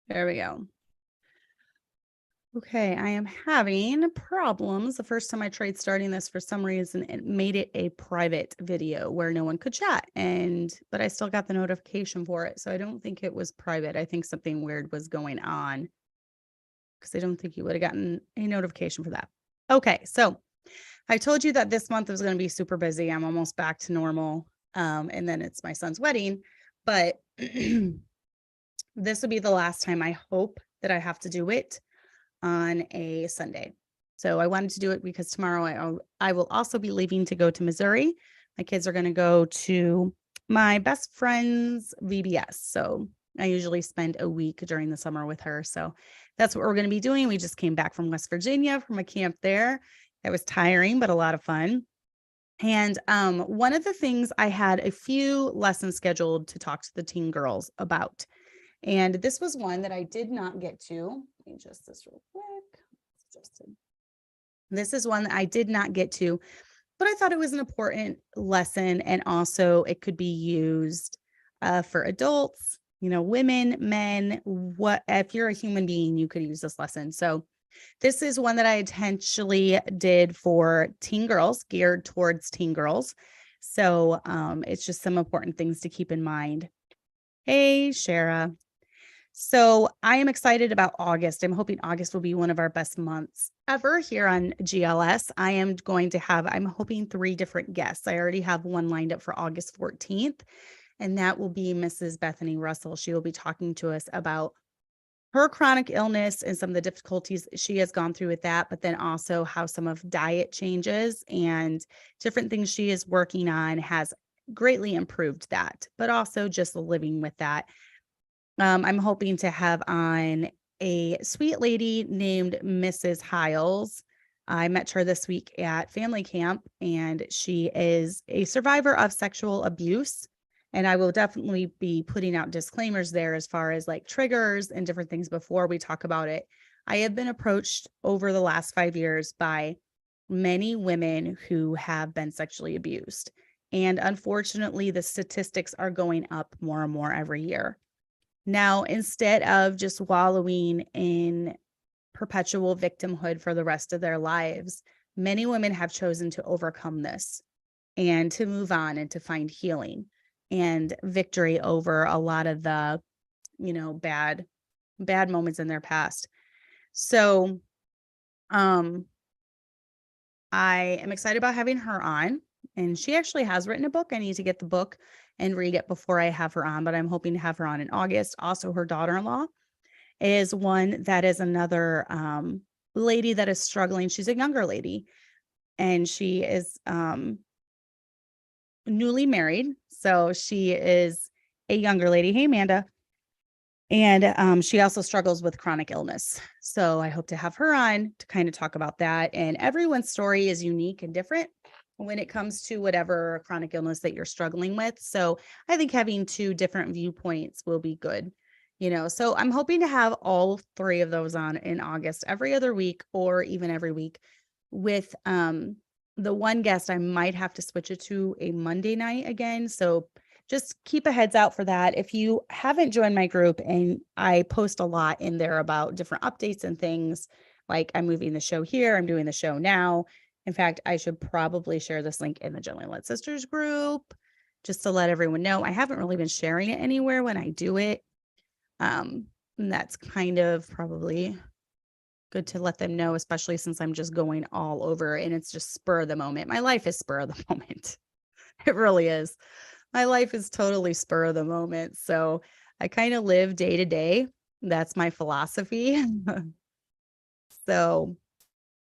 There we go. Okay, I am having problems. The first time I tried starting this, for some reason, it made it a private video where no one could chat. But I still got the notification for it. So I don't think it was private. I think something weird was going on because I don't think you would have gotten a notification for that. Okay, so I told you that this month was going to be super busy. I'm almost back to normal. And then it's my son's wedding. But this will be the last time I hope that I have to do it on a Sunday. So I wanted to do it because tomorrow I will also be leaving to go to Missouri. My kids are going to go to my best friend's VBS. So I usually spend a week during the summer with her. So that's what we're going to be doing. We just came back from West Virginia from a camp there. It was tiring, but a lot of fun. And one of the things, I had a few lessons scheduled to talk to the teen girls about. And this was one that I did not get to. Let me adjust this real quick. This is one that I did not get to, but I thought it was an important lesson. And also it could be used for adults, women, men, if you're a human being, you could use this lesson. So this is one that I intentionally did for teen girls, geared towards teen girls. So it's just some important things to keep in mind. Hey, Shara. So I am excited about August. I'm hoping August will be one of our best months ever here on GLS. I'm hoping 3 different guests. I already have one lined up for August 14th, and that will be Mrs. Bethany Russell. She will be talking to us about her chronic illness and some of the difficulties she has gone through with that, but then also how some of diet changes and different things she is working on has greatly improved that, but also just living with that. I'm hoping to have on a sweet lady named Mrs. Hiles. I met her this week at family camp, and she is a survivor of sexual abuse. And I will definitely be putting out disclaimers there as far as like triggers and different things before we talk about it. I have been approached over the last 5 years by many women who have been sexually abused. And unfortunately, the statistics are going up more and more every year. Now, instead of just wallowing in perpetual victimhood for the rest of their lives, many women have chosen to overcome this and to move on and to find healing and victory over a lot of the, bad moments in their past. So, I am excited about having her on, and she actually has written a book. I need to get the book and read it before I have her on, but I'm hoping to have her on in August. Also, her daughter-in-law is one that is another lady that is struggling. She's a younger lady, and she is newly married. So she is a younger lady. Hey, Amanda. And she also struggles with chronic illness. So I hope to have her on to kind of talk about that. And everyone's story is unique and different when it comes to whatever chronic illness that you're struggling with. So I think having 2 different viewpoints will be good. So I'm hoping to have all 3 of those on in August, every other week or even every week. With the one guest, I might have to switch it to a Monday night again. So just keep a heads out for that. If you haven't joined my group, and I post a lot in there about different updates and things, like I'm moving the show here, I'm doing the show now. In fact, I should probably share this link in the Gently Led Sisters group just to let everyone know. I haven't really been sharing it anywhere when I do it. And that's kind of probably good to let them know, especially since I'm just going all over and it's just spur of the moment. My life is spur of the moment. It really is. My life is totally spur of the moment. So I kind of live day to day. That's my philosophy. So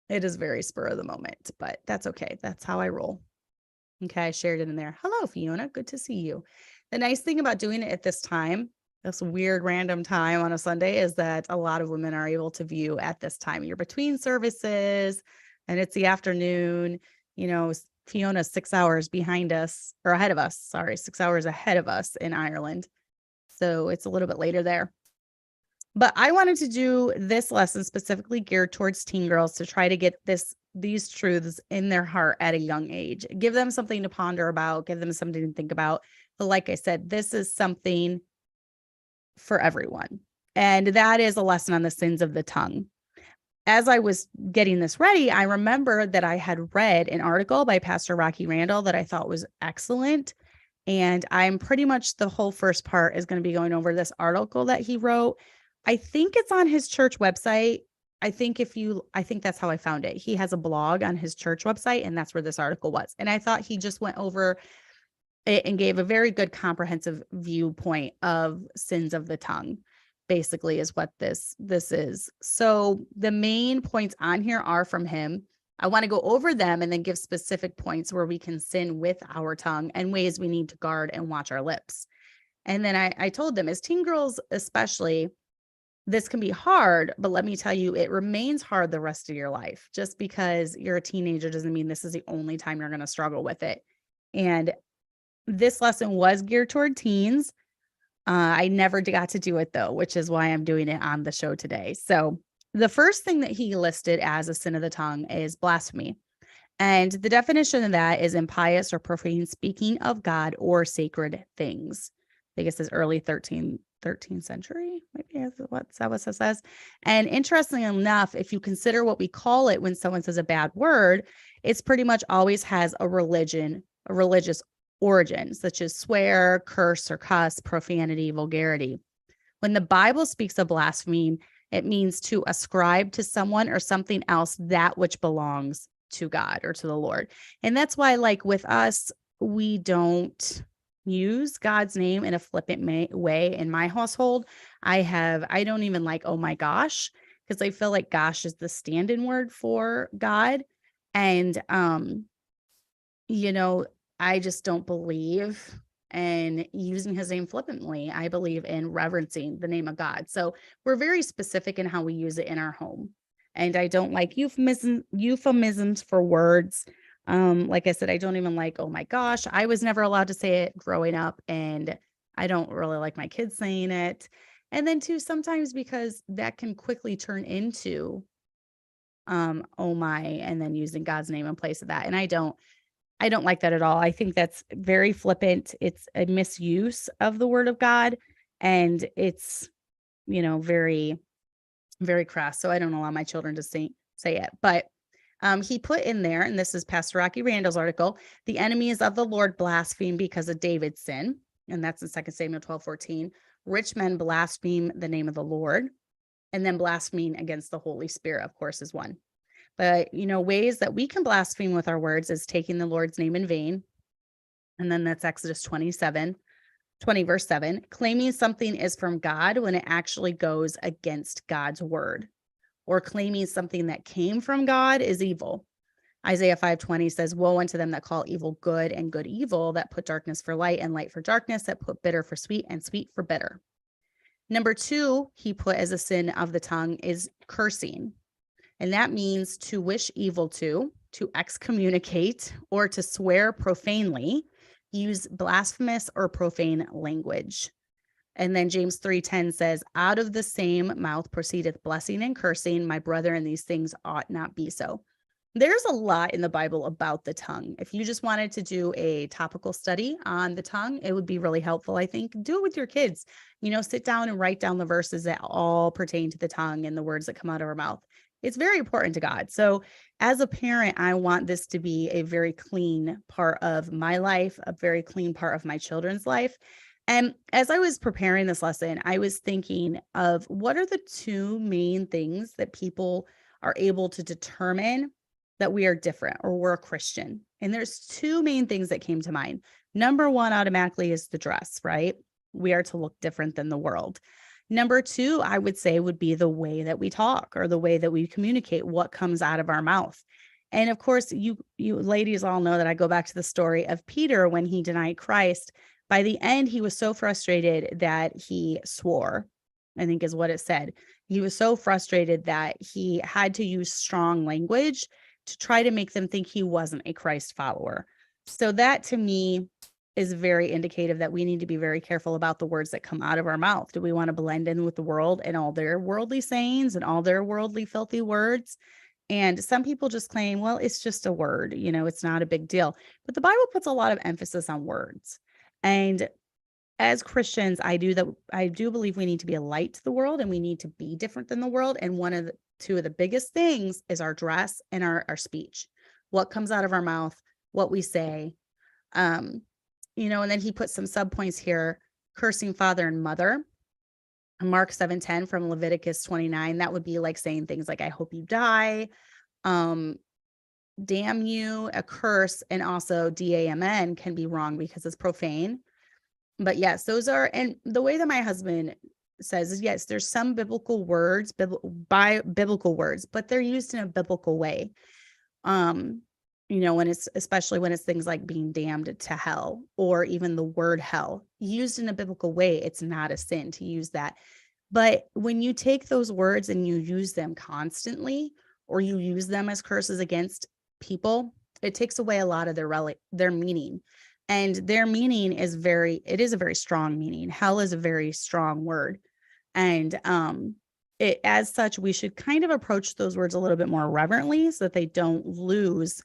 it is very spur of the moment, but that's okay. That's how I roll. Okay, I shared it in there. Hello, Fiona. Good to see you. The nice thing about doing it at this time, this weird random time on a Sunday, is that a lot of women are able to view at this time. You're between services and it's the afternoon. Fiona's 6 hours behind us, or ahead of us. Sorry, 6 hours ahead of us in Ireland. So it's a little bit later there. But I wanted to do this lesson specifically geared towards teen girls to try to get these truths in their heart at a young age. Give them something to ponder about, give them something to think about. But like I said, this is something for everyone. And that is a lesson on the sins of the tongue. As I was getting this ready, I remember that I had read an article by Pastor Rocky Randall that I thought was excellent. And I'm pretty much the whole first part is going to be going over this article that he wrote. I think it's on his church website. I think that's how I found it. He has a blog on his church website, and that's where this article was. And I thought he just went over it and gave a very good comprehensive viewpoint of sins of the tongue, basically is what this is. So the main points on here are from him. I want to go over them and then give specific points where we can sin with our tongue and ways we need to guard and watch our lips. And then I told them, as teen girls especially, this can be hard, but let me tell you, it remains hard the rest of your life. Just because you're a teenager doesn't mean this is the only time you're going to struggle with it. And this lesson was geared toward teens. I never got to do it though, which is why I'm doing it on the show today. So the first thing that he listed as a sin of the tongue is blasphemy. And the definition of that is impious or profane speaking of God or sacred things. I think it says early 13th century. Maybe that's what it says. And interestingly enough, if you consider what we call it when someone says a bad word, it's pretty much always has a religious origin, such as swear, curse, or cuss, profanity, vulgarity. When the Bible speaks of blasphemy, it means to ascribe to someone or something else that which belongs to God or to the Lord. And that's why, like with us, we don't use God's name in a flippant way. In my household, I don't even like, oh my gosh, because I feel like gosh is the stand-in word for God. And, I just don't believe in using his name flippantly. I believe in reverencing the name of God. So we're very specific in how we use it in our home. And I don't like euphemisms for words. Like I said, I don't even like, oh my gosh, I was never allowed to say it growing up, and I don't really like my kids saying it. And then too, sometimes because that can quickly turn into oh my, and then using God's name in place of that. And I don't like that at all. I think that's very flippant. It's a misuse of the word of God, and it's, very, very crass. So I don't allow my children to say it. But he put in there, and this is Pastor Rocky Randall's article, the enemies of the Lord blaspheme because of David's sin. And that's in 2 Samuel 12:14. Rich men blaspheme the name of the Lord. And then blaspheming against the Holy Spirit, of course, is one. But, ways that we can blaspheme with our words is taking the Lord's name in vain. And then that's Exodus 20 verse 7, claiming something is from God when it actually goes against God's word, or claiming something that came from God is evil. Isaiah 5:20 says, woe unto them that call evil good and good evil, that put darkness for light and light for darkness, that put bitter for sweet and sweet for bitter. Number 2, he put as a sin of the tongue is cursing. And that means to wish evil to excommunicate, or to swear profanely, use blasphemous or profane language. And then James 3:10 says, out of the same mouth proceedeth blessing and cursing, my brother, and these things ought not be so. There's a lot in the Bible about the tongue. If you just wanted to do a topical study on the tongue, it would be really helpful, I think. Do it with your kids. Sit down and write down the verses that all pertain to the tongue and the words that come out of our mouth. It's very important to God. So as a parent, I want this to be a very clean part of my life, a very clean part of my children's life. And as I was preparing this lesson, I was thinking of what are the 2 main things that people are able to determine that we are different or we're a Christian. And there's 2 main things that came to mind. Number 1 automatically is the dress, right? We are to look different than the world. Number 2, I would say, would be the way that we talk or the way that we communicate, what comes out of our mouth. And of course, you ladies all know that I go back to the story of Peter when he denied Christ. By the end, he was so frustrated that he swore, I think is what it said. He was so frustrated that he had to use strong language to try to make them think he wasn't a Christ follower. So that to me is very indicative that we need to be very careful about the words that come out of our mouth. Do we want to blend in with the world and all their worldly sayings and all their worldly filthy words? And some people just claim, well, it's just a word, it's not a big deal. But the Bible puts a lot of emphasis on words. And as Christians, I do believe we need to be a light to the world, and we need to be different than the world. And two of the biggest things is our dress and our speech, what comes out of our mouth, what we say. And then he put some subpoints here: cursing father and mother. Mark 7:10 from Leviticus 29. That would be like saying things like, I hope you die, damn you, a curse, and also DAMN can be wrong because it's profane. But yes, those are, and the way that my husband says is, yes, there's some biblical words, biblical words, but they're used in a biblical way. Especially when it's things like being damned to hell, or even the word hell used in a biblical way, it's not a sin to use that. But when you take those words and you use them constantly, or you use them as curses against people, it takes away a lot of their meaning. And their meaning is a very strong meaning. Hell is a very strong word. And as such, we should kind of approach those words a little bit more reverently so that they don't lose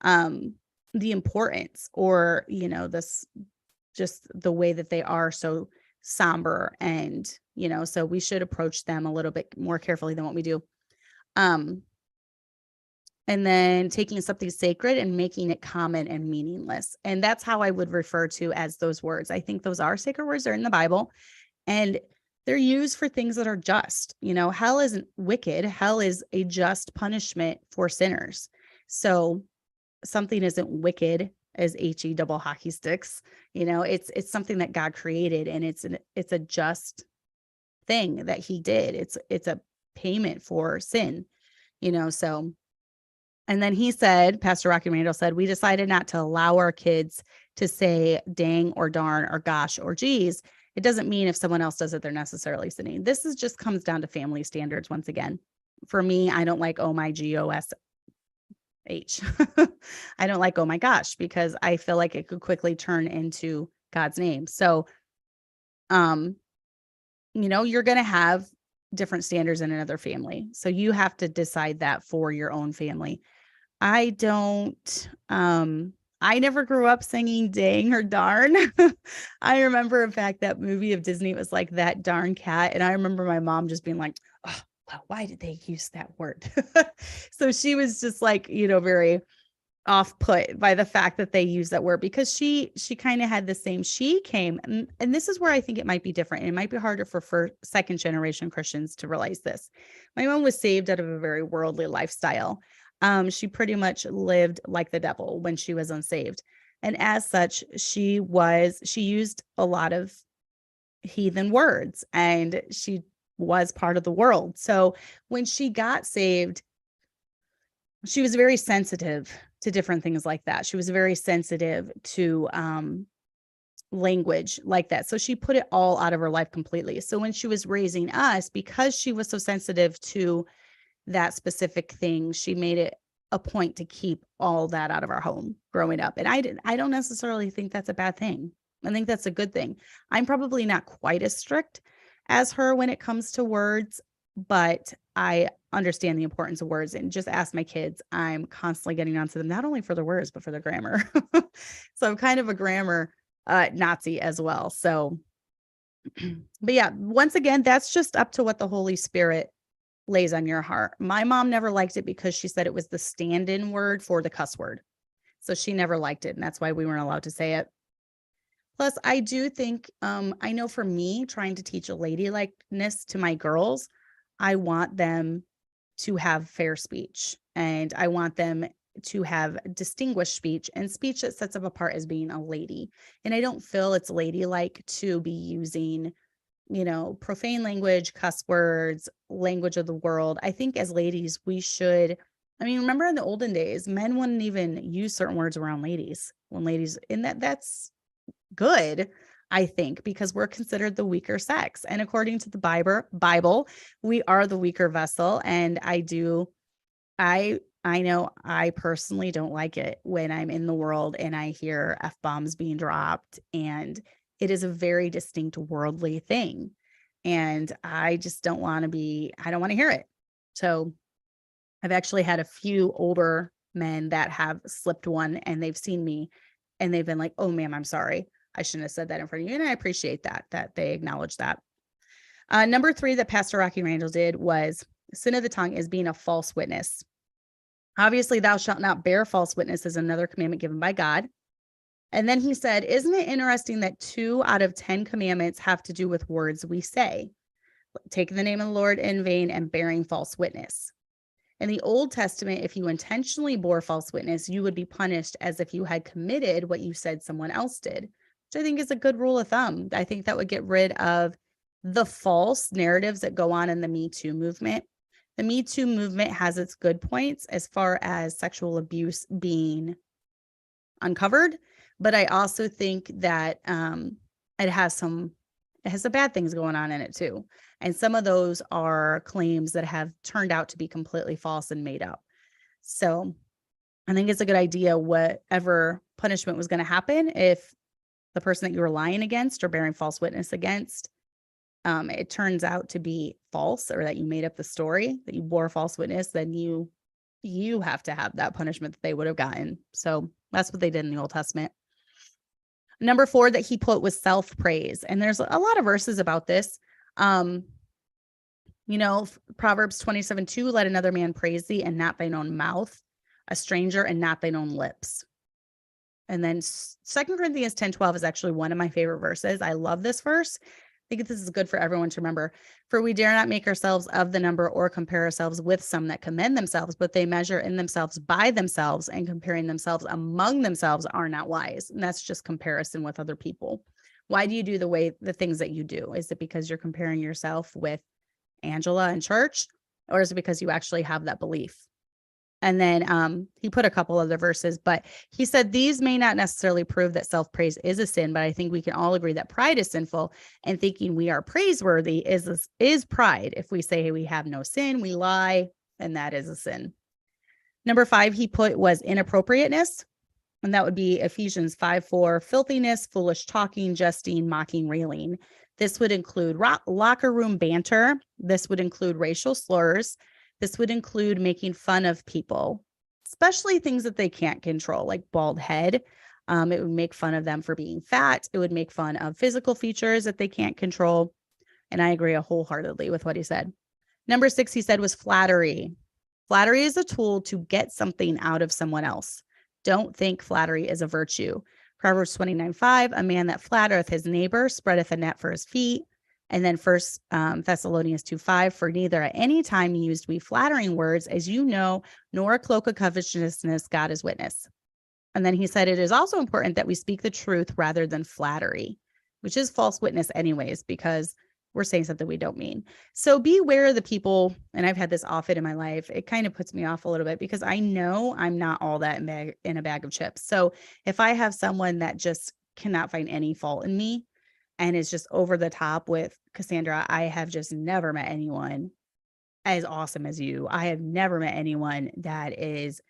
the importance, or, this, just the way that they are so somber. And, so we should approach them a little bit more carefully than what we do. And then taking something sacred and making it common and meaningless. And that's how I would refer to as those words. I think those are sacred words. They're in the Bible, and they're used for things that are just. Hell isn't wicked. Hell is a just punishment for sinners. So something isn't wicked as HE double hockey sticks. It's something that God created, and it's a just thing that he did. It's a payment for sin, so. And then he said, Pastor Rocky Randall said, we decided not to allow our kids to say dang or darn or gosh or geez. It doesn't mean if someone else does it, they're necessarily sinning. This just comes down to family standards. Once again, for me, I don't like, oh my GOSH. I don't like, oh my gosh, because I feel like it could quickly turn into God's name. So, you're going to have different standards in another family. So you have to decide that for your own family. I never grew up singing dang or darn. I remember, in fact, that movie of Disney, it was like That Darn Cat. And I remember my mom just being like, oh, well, why did they use that word? So she was just like, very off put by the fact that they use that word, because she kind of had the same, she came, and this is where I think it might be different. And it might be harder for second generation Christians to realize this. My mom was saved out of a very worldly lifestyle. She pretty much lived like the devil when she was unsaved. And as such, she used a lot of heathen words, and she was part of the world. So when she got saved, she was very sensitive to different things like that. She was very sensitive to language like that. So she put it all out of her life completely. So when she was raising us, because she was so sensitive to that specific thing, she made it a point to keep all that out of our home growing up. And I don't necessarily think that's a bad thing. I think that's a good thing. I'm probably not quite as strict as her when it comes to words, but I understand the importance of words, and just ask my kids. I'm constantly getting onto them, not only for the words, but for the grammar. So I'm kind of a grammar Nazi as well. So, but yeah, once again, that's just up to what the Holy Spirit lays on your heart. My mom never liked it because she said it was the stand-in word for the cuss word. So she never liked it, and that's why we weren't allowed to say it. Plus, I do think, I know for me, trying to teach a ladylikeness to my girls, I want them to have fair speech, and I want them to have distinguished speech, and speech that sets them apart as being a lady. And I don't feel it's ladylike to be using, profane language, cuss words, language of the world. I think as ladies, we should, remember in the olden days, men wouldn't even use certain words around ladies when ladies, and that's good, I think, because we're considered the weaker sex. And according to the Bible, we are the weaker vessel. And I know I personally don't like it when I'm in the world and I hear F-bombs being dropped, and it is a very distinct worldly thing. And I just don't want to hear it. So I've actually had a few older men that have slipped one, and they've seen me and they've been like, oh ma'am, I'm sorry. I shouldn't have said that in front of you. And I appreciate that they acknowledge that. Number 3 that Pastor Rocky Randall did was sin of the tongue is being a false witness. Obviously, thou shalt not bear false witness is another commandment given by God. And then he said, isn't it interesting that 2 out of 10 commandments have to do with words we say, taking the name of the Lord in vain and bearing false witness? In the Old Testament, if you intentionally bore false witness, you would be punished as if you had committed what you said someone else did, which I think is a good rule of thumb. I think that would get rid of the false narratives that go on in the Me Too movement. The Me Too movement has its good points as far as sexual abuse being uncovered, but I also think that it has some bad things going on in it too. And some of those are claims that have turned out to be completely false and made up. So I think it's a good idea, whatever punishment was going to happen, if the person that you were lying against or bearing false witness against, it turns out to be false, or that you made up the story, that you bore false witness, then you have to have that punishment that they would have gotten. So that's what they did in the Old Testament. Number 4 that he put was self-praise. And there's a lot of verses about this. Proverbs 27:2, let another man praise thee and not thine own mouth, a stranger and not thine own lips. And then 2 Corinthians 10:12 is actually one of my favorite verses. I love this verse. I think this is good for everyone to remember. For we dare not make ourselves of the number or compare ourselves with some that commend themselves, but they measure in themselves by themselves, and comparing themselves among themselves are not wise. And that's just comparison with other people. Why do you do the things that you do? Is it because you're comparing yourself with Angela in church, or is it because you actually have that belief? And then he put a couple other verses, but he said these may not necessarily prove that self-praise is a sin, but I think we can all agree that pride is sinful, and thinking we are praiseworthy is pride. If we say, hey, we have no sin, we lie, and that is a sin. Number 5 he put was inappropriateness, and that would be Ephesians 5:4, filthiness, foolish talking, jesting, mocking, railing. This would include locker room banter. This would include racial slurs. This would include making fun of people, especially things that they can't control, like bald head. It would make fun of them for being fat. It would make fun of physical features that they can't control. And I agree wholeheartedly with what he said. Number 6, he said, was flattery. Flattery is a tool to get something out of someone else. Don't think flattery is a virtue. Proverbs 29:5, a man that flattereth his neighbor spreadeth a net for his feet. And then 1 Thessalonians 2:5, for neither at any time used we flattering words, as you know, nor a cloak of covetousness, God is witness. And then he said, it is also important that we speak the truth rather than flattery, which is false witness anyways, because we're saying something we don't mean. So beware of the people, and I've had this often in my life. It kind of puts me off a little bit because I know I'm not all that in a bag of chips. So if I have someone that just cannot find any fault in me, and is just over the top with Cassandra, I have just never met anyone as awesome as you. I have never met anyone that is,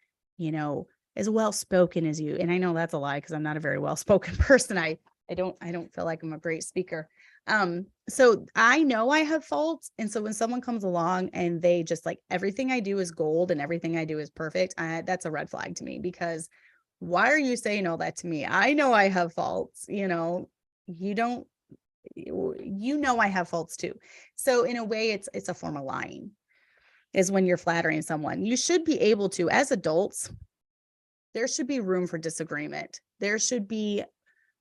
as well-spoken as you. And I know that's a lie because I'm not a very well-spoken person. I don't feel like I'm a great speaker. So I know I have faults. And so when someone comes along and they just like, everything I do is gold and everything I do is perfect, that's a red flag to me, because why are you saying all that to me? I know I have faults, I have faults too. So in a way, it's a form of lying, is when you're flattering someone. You should be able to, as adults, there should be room for disagreement. There should be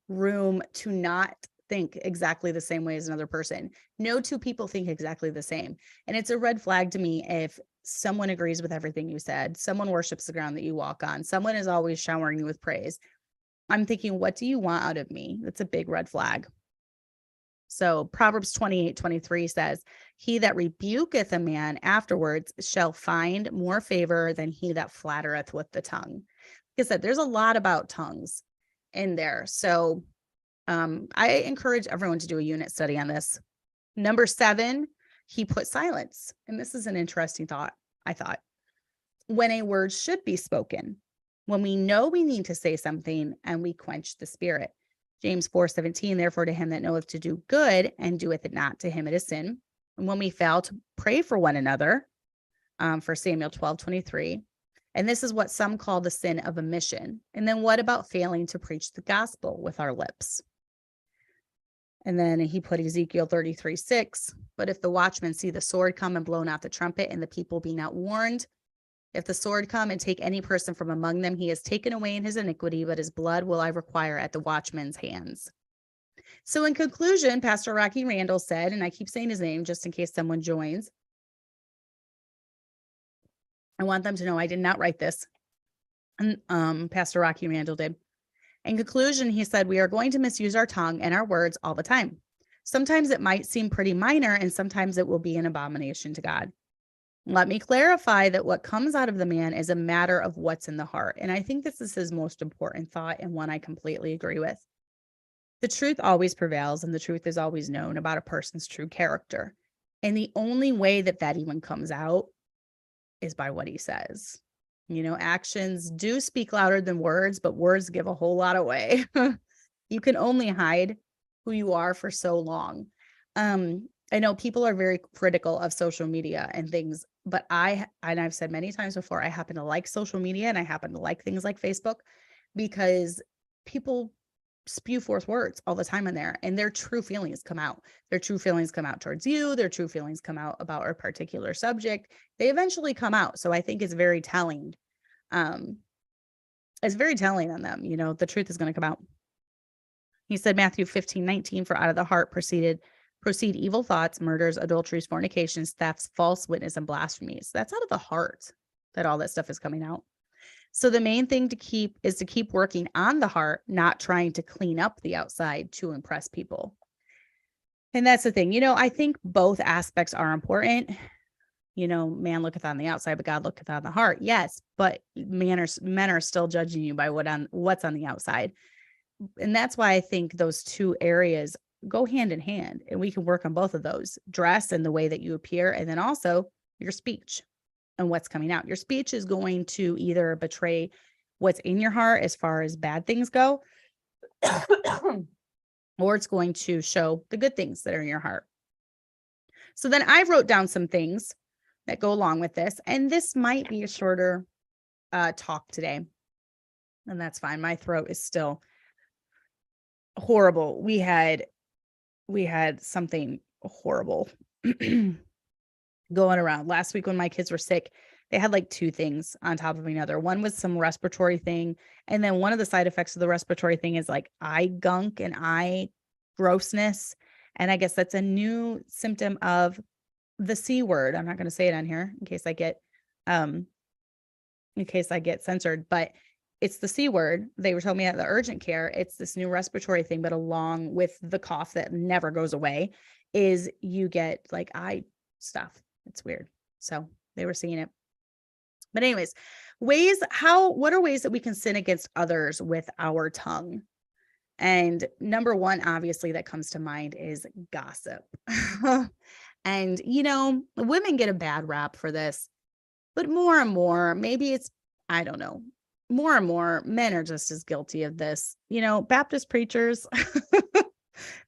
room to not think exactly the same way as another person. No two people think exactly the same. And it's a red flag to me if someone agrees with everything you said, someone worships the ground that you walk on, someone is always showering you with praise. I'm thinking, what do you want out of me? That's a big red flag. So Proverbs 28:23 says, he that rebuketh a man afterwards shall find more favor than he that flattereth with the tongue. Like I said, there's a lot about tongues in there. So I encourage everyone to do a unit study on this. Number 7, he put silence. And this is an interesting thought, I thought. When a word should be spoken, when we know we need to say something and we quench the spirit. James 4:17, therefore to him that knoweth to do good and doeth it not, to him it is sin. And when we fail to pray for one another, for Samuel 12:23. And this is what some call the sin of omission. And then what about failing to preach the gospel with our lips? And then he put Ezekiel 33:6. But if the watchmen see the sword come and blow not the trumpet, and the people be not warned, if the sword come and take any person from among them, he is taken away in his iniquity, but his blood will I require at the watchman's hands. So in conclusion, Pastor Rocky Randall said, and I keep saying his name just in case someone joins, I want them to know I did not write this. And Pastor Rocky Randall did. In conclusion, he said, we are going to misuse our tongue and our words all the time. Sometimes it might seem pretty minor, and sometimes it will be an abomination to God. Let me clarify that what comes out of the man is a matter of what's in the heart. And I think this is his most important thought, and one I completely agree with. The truth always prevails, and the truth is always known about a person's true character. And the only way that that even comes out is by what he says. Actions do speak louder than words, but words give a whole lot away. You can only hide who you are for so long. I know people are very critical of social media and things, but I've said many times before, I happen to like social media and I happen to like things like Facebook because people spew forth words all the time in there, and their true feelings come out. Their true feelings come out towards you. Their true feelings come out about a particular subject. They eventually come out. So I think it's very telling. It's very telling on them. The truth is going to come out. He said, Matthew 15:19, for out of the heart proceed evil thoughts, murders, adulteries, fornications, thefts, false witness, and blasphemies. That's out of the heart that all that stuff is coming out. So the main thing to keep working on the heart, not trying to clean up the outside to impress people. And that's the thing. I think both aspects are important. Man looketh on the outside, but God looketh on the heart. Yes, but men are still judging you by what's on the outside. And that's why I think those two areas go hand in hand, and we can work on both of those: dress and the way that you appear, and then also your speech and what's coming out. Your speech is going to either betray what's in your heart as far as bad things go, or it's going to show the good things that are in your heart. So then I wrote down some things that go along with this, and this might be a shorter talk today, and that's fine. My throat is still horrible. We had something horrible going around last week when my kids were sick. They had like two things on top of another. One was some respiratory thing, and then one of the side effects of the respiratory thing is like eye gunk and eye grossness. And I guess that's a new symptom of the C word. I'm not going to say it on here in case I get censored, but it's the C word. They were telling me at the urgent care, it's this new respiratory thing, but along with the cough that never goes away is you get like eye stuff. It's weird. So they were seeing it. But anyways, what are ways that we can sin against others with our tongue? And number one, obviously, that comes to mind is gossip. And, women get a bad rap for this, but more and more, maybe it's, I don't know, more and more men are just as guilty of this. Baptist preachers,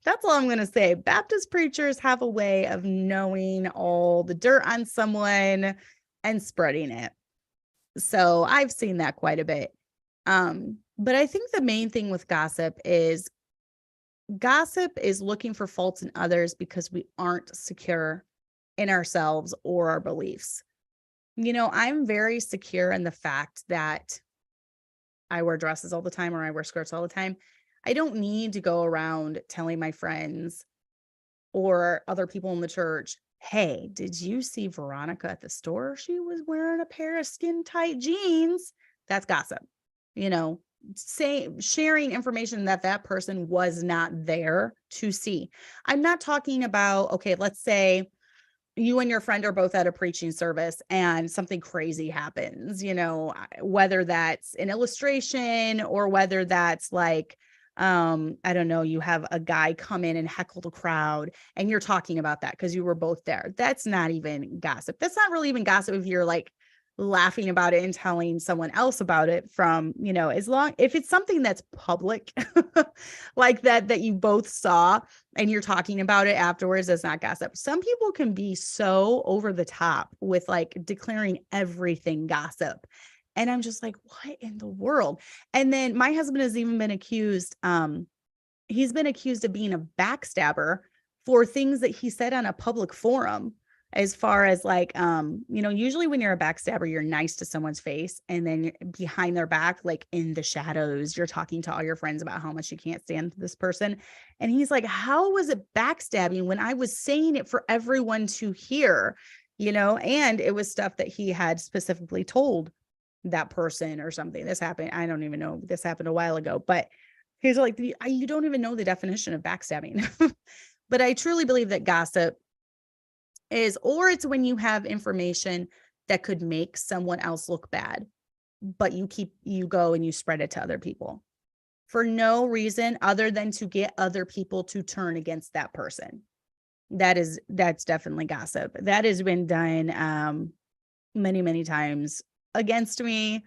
that's all I'm going to say. Baptist preachers have a way of knowing all the dirt on someone and spreading it. So I've seen that quite a bit. But I think the main thing with gossip is looking for faults in others because we aren't secure in ourselves or our beliefs. I'm very secure in the fact that I wear dresses all the time or I wear skirts all the time. I don't need to go around telling my friends or other people in the church, hey, did you see Veronica at the store? She was wearing a pair of skin tight jeans. That's gossip. Sharing information that person was not there to see. I'm not talking about, okay, let's say you and your friend are both at a preaching service and something crazy happens, whether that's an illustration or whether that's like, I don't know, you have a guy come in and heckle the crowd and you're talking about that because you were both there. That's not even gossip. That's not really even gossip if you're like laughing about it and telling someone else about it from, if it's something that's public like that you both saw and you're talking about it afterwards, that's not gossip. Some people can be so over the top with like declaring everything gossip. And I'm just like, what in the world? And then my husband has even been accused he's been accused of being a backstabber for things that he said on a public forum. As far as like, usually when you're a backstabber, you're nice to someone's face, and then behind their back, like in the shadows, you're talking to all your friends about how much you can't stand this person. And he's like, how was it backstabbing when I was saying it for everyone to hear, and it was stuff that he had specifically told that person or something. This happened. I don't even know. This happened a while ago, but he's like, you don't even know the definition of backstabbing. But I truly believe that gossip or it's when you have information that could make someone else look bad, but you go and you spread it to other people for no reason other than to get other people to turn against that person. That's definitely gossip. That has been done many, many times against me.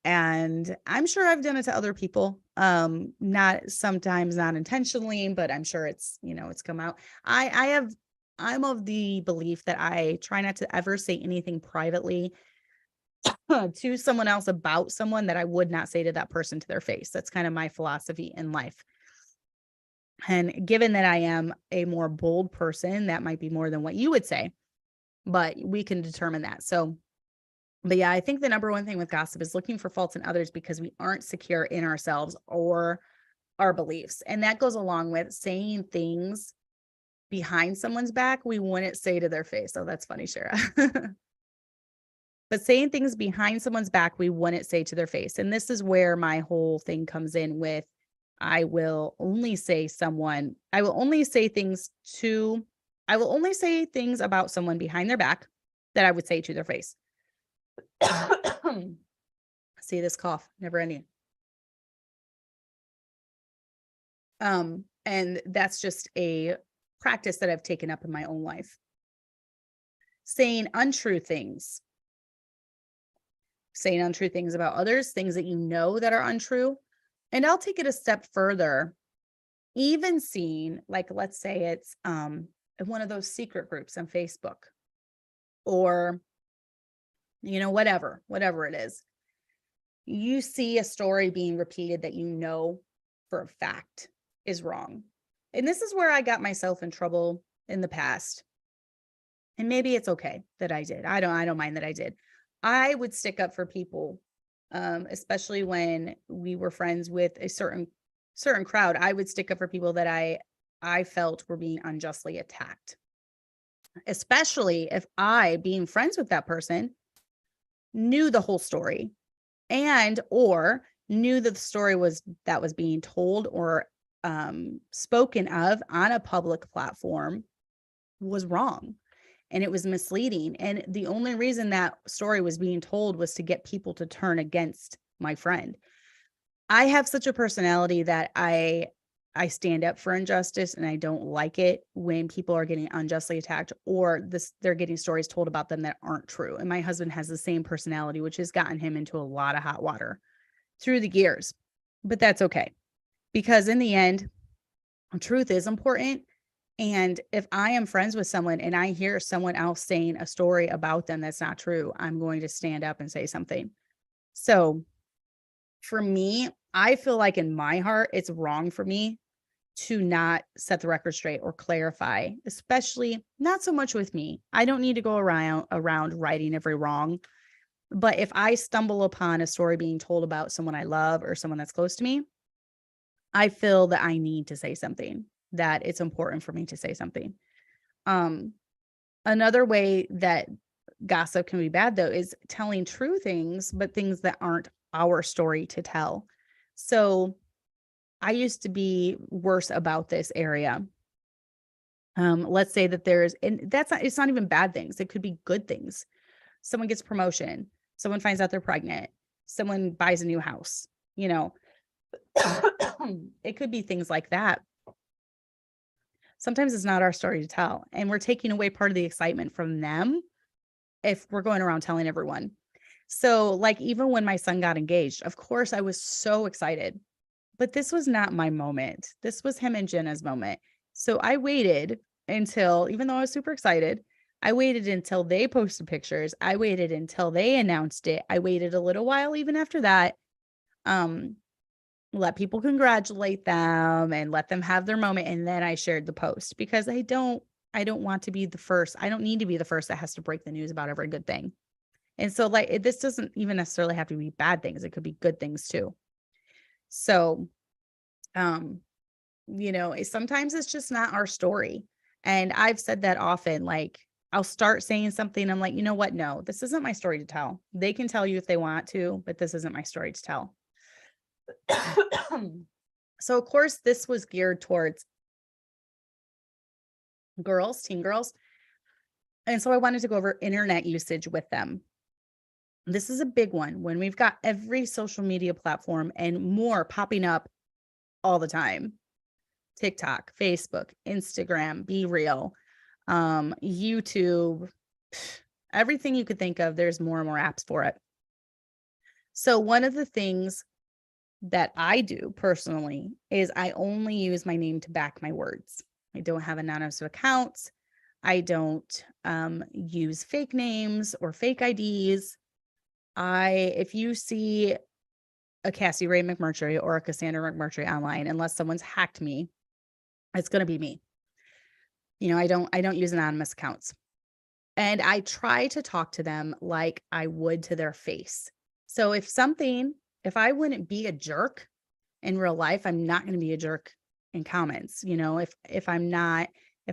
And I'm sure I've done it to other people. Not intentionally, but I'm sure it's come out. I'm of the belief that I try not to ever say anything privately to someone else about someone that I would not say to that person to their face. That's kind of my philosophy in life. And given that I am a more bold person, that might be more than what you would say, but we can determine that. So, but yeah, I think the number one thing with gossip is looking for faults in others because we aren't secure in ourselves or our beliefs. And that goes along with saying things behind someone's back we wouldn't say to their face. Oh, that's funny, Shara. But saying things behind someone's back we wouldn't say to their face. And this is where my whole thing comes in with I will only say things about someone behind their back that I would say to their face. See this cough, never ending. And that's just a practice that I've taken up in my own life. Saying untrue things about others, things that you know that are untrue. And I'll take it a step further, even seeing, like, let's say it's one of those secret groups on Facebook or, whatever it is. You see a story being repeated that you know for a fact is wrong. And this is where I got myself in trouble in the past. And maybe it's okay that I did. I don't mind that I did. I would stick up for people, especially when we were friends with a certain crowd. I would stick up for people that I felt were being unjustly attacked. Especially if I, being friends with that person, knew the whole story or knew that the story was being told or spoken of on a public platform was wrong and it was misleading. And the only reason that story was being told was to get people to turn against my friend. I have such a personality that I stand up for injustice, and I don't like it when people are getting unjustly attacked or they're getting stories told about them that aren't true. And my husband has the same personality, which has gotten him into a lot of hot water through the years. But that's okay, because in the end, truth is important. And if I am friends with someone and I hear someone else saying a story about them that's not true, I'm going to stand up and say something. So for me, I feel like in my heart, it's wrong for me to not set the record straight or clarify, especially not so much with me. I don't need to go around righting every wrong. But if I stumble upon a story being told about someone I love or someone that's close to me, I feel that I need to say something, that it's important for me to say something. Another way that gossip can be bad, though, is telling true things, but things that aren't our story to tell. So I used to be worse about this area. Let's say that it's not even bad things. It could be good things. Someone gets promotion. Someone finds out they're pregnant. Someone buys a new house, it could be things like that. Sometimes it's not our story to tell, and we're taking away part of the excitement from them if we're going around telling everyone. So like, even when my son got engaged, of course I was so excited, but this was not my moment. This was him and Jenna's moment. So I waited until, even though I was super excited, I waited until they posted pictures. I waited until they announced it. I waited a little while even after that. let people congratulate them and let them have their moment. And then I shared the post because I don't want to be the first. I don't need to be the first that has to break the news about every good thing. And so this doesn't even necessarily have to be bad things. It could be good things too. So, sometimes it's just not our story. And I've said that often, like I'll start saying something. I'm like, you know what? No, this isn't my story to tell. They can tell you if they want to, but this isn't my story to tell. So of course, this was geared towards girls, teen girls. And so I wanted to go over internet usage with them. This is a big one when we've got every social media platform and more popping up all the time. TikTok, Facebook, Instagram, Be Real, YouTube, everything you could think of, there's more and more apps for it. So one of the things that I do personally is I only use my name to back my words. I don't have anonymous accounts. I don't use fake names or fake IDs. If you see a Cassie Ray McMurtry or a Cassandra McMurtry online, unless someone's hacked me, it's going to be me. I don't use anonymous accounts. And I try to talk to them like I would to their face. So if I wouldn't be a jerk in real life, I'm not going to be a jerk in comments. If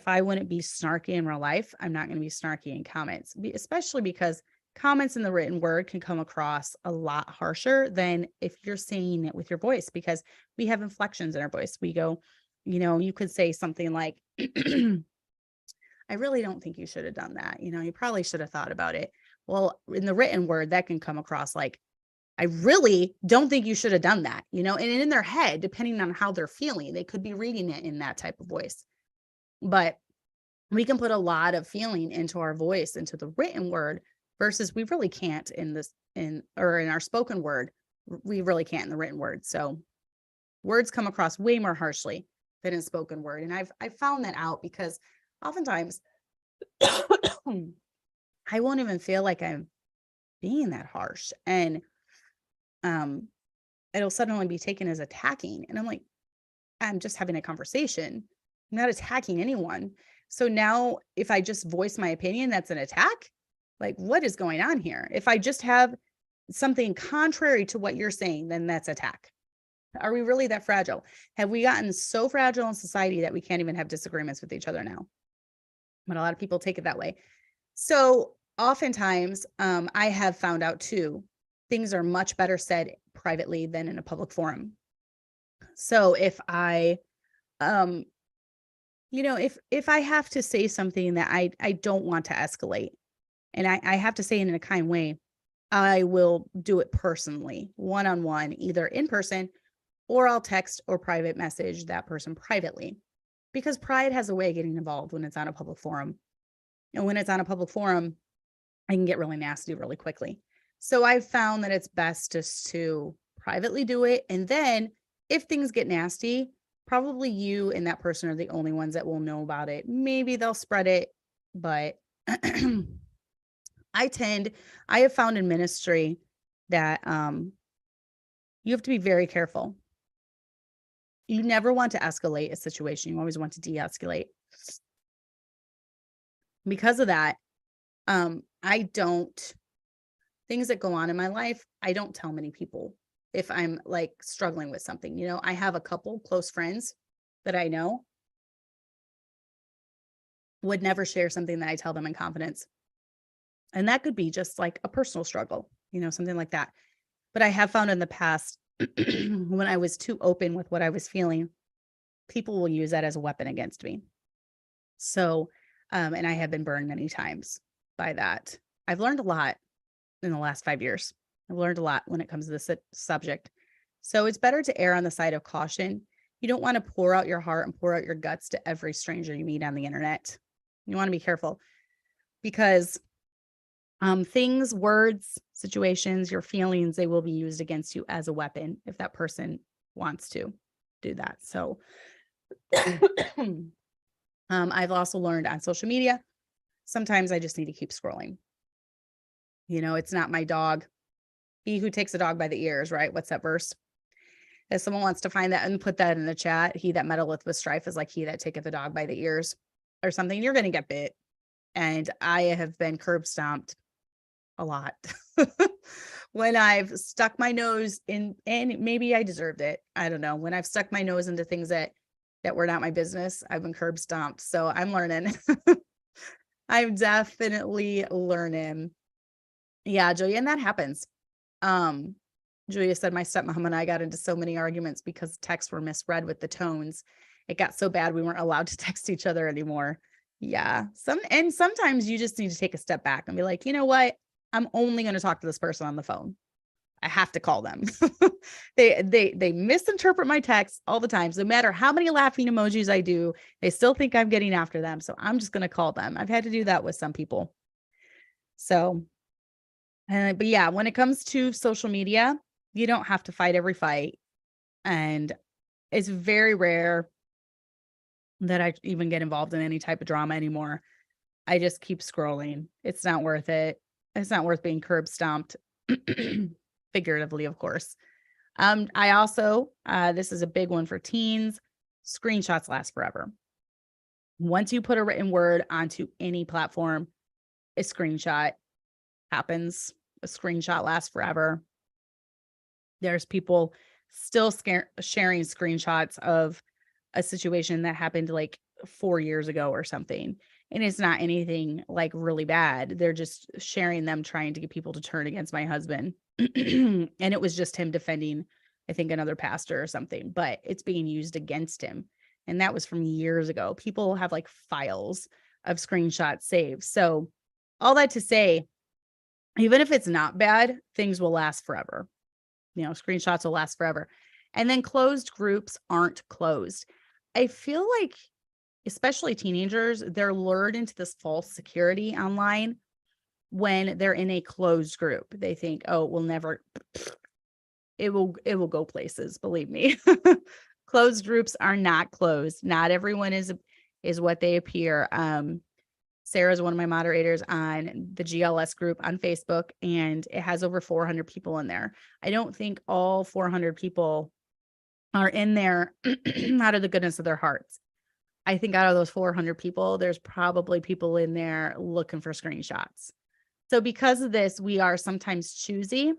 I wouldn't be snarky in real life, I'm not going to be snarky in comments, especially because comments in the written word can come across a lot harsher than if you're saying it with your voice, because we have inflections in our voice. We go, you could say something like, I really don't think you should have done that. You probably should have thought about it. Well, in the written word, that can come across like, I really don't think you should have done that, and in their head, depending on how they're feeling, they could be reading it in that type of voice. But we can put a lot of feeling into our voice, into the written word, versus we really can't in our spoken word. We really can't in the written word. So words come across way more harshly than in spoken word. And I've found that out because oftentimes I won't even feel like I'm being that harsh. And it'll suddenly be taken as attacking. And I'm like, I'm just having a conversation. I'm not attacking anyone. So now if I just voice my opinion, that's an attack. Like, what is going on here? If I just have something contrary to what you're saying, then that's attack. Are we really that fragile? Have we gotten so fragile in society that we can't even have disagreements with each other now? But a lot of people take it that way. So oftentimes, I have found out too, things are much better said privately than in a public forum. So if I, if I have to say something that I don't want to escalate, and I have to say it in a kind way, I will do it personally, one-on-one, either in person, or I'll text or private message that person privately, because pride has a way of getting involved when it's on a public forum. And when it's on a public forum, I can get really nasty really quickly. So I've found that it's best just to privately do it. And then if things get nasty, probably you and that person are the only ones that will know about it. Maybe they'll spread it, but I have found in ministry that you have to be very careful. You never want to escalate a situation. You always want to de-escalate. Because of that, things that go on in my life, I don't tell many people if I'm like struggling with something. I have a couple close friends that I know would never share something that I tell them in confidence. And that could be just like a personal struggle, something like that. But I have found in the past, when I was too open with what I was feeling, people will use that as a weapon against me. So, and I have been burned many times by that. I've learned a lot in the last 5 years. I've learned a lot when it comes to this subject. So it's better to err on the side of caution. You don't want to pour out your heart and pour out your guts to every stranger you meet on the internet. You want to be careful because things, words, situations, your feelings, they will be used against you as a weapon if that person wants to do that. So I've also learned on social media, sometimes I just need to keep scrolling. It's not my dog. He who takes a dog by the ears, right? What's that verse? If someone wants to find that and put that in the chat, he that meddleth with strife is like he that taketh the dog by the ears or something. You're going to get bit. And I have been curb stomped a lot when I've stuck my nose in, and maybe I deserved it. I don't know. When I've stuck my nose into things that were not my business, I've been curb stomped. So I'm learning. I'm definitely learning. Yeah, Julia, and that happens. Julia said, my stepmom and I got into so many arguments because texts were misread with the tones. It got so bad we weren't allowed to text each other anymore. Yeah. Sometimes you just need to take a step back and be like, you know what? I'm only going to talk to this person on the phone. I have to call them. They misinterpret my texts all the time. So no matter how many laughing emojis I do, they still think I'm getting after them. So I'm just going to call them. I've had to do that with some people. So, but yeah, when it comes to social media, you don't have to fight every fight. And it's very rare that I even get involved in any type of drama anymore. I just keep scrolling. It's not worth it. It's not worth being curb stomped, figuratively, of course. I also, this is a big one for teens. Screenshots last forever. Once you put a written word onto any platform, a screenshot happens. A screenshot lasts forever. There's people still sharing screenshots of a situation that happened like 4 years ago or something. And it's not anything like really bad. They're just sharing them, trying to get people to turn against my husband. And it was just him defending, I think, another pastor or something, but it's being used against him. And that was from years ago. People have like files of screenshots saved. So all that to say, even if it's not bad, things will last forever. You know, screenshots will last forever. And then closed groups aren't closed. I feel like, especially teenagers, they're lured into this false security online when they're in a closed group. They think, oh, it will go places. Believe me. Closed groups are not closed. Not everyone is what they appear. Sarah is one of my moderators on the GLS group on Facebook, and it has over 400 people in there. I don't think all 400 people are in there out of the goodness of their hearts. I think out of those 400 people, there's probably people in there looking for screenshots. So because of this, we are sometimes choosy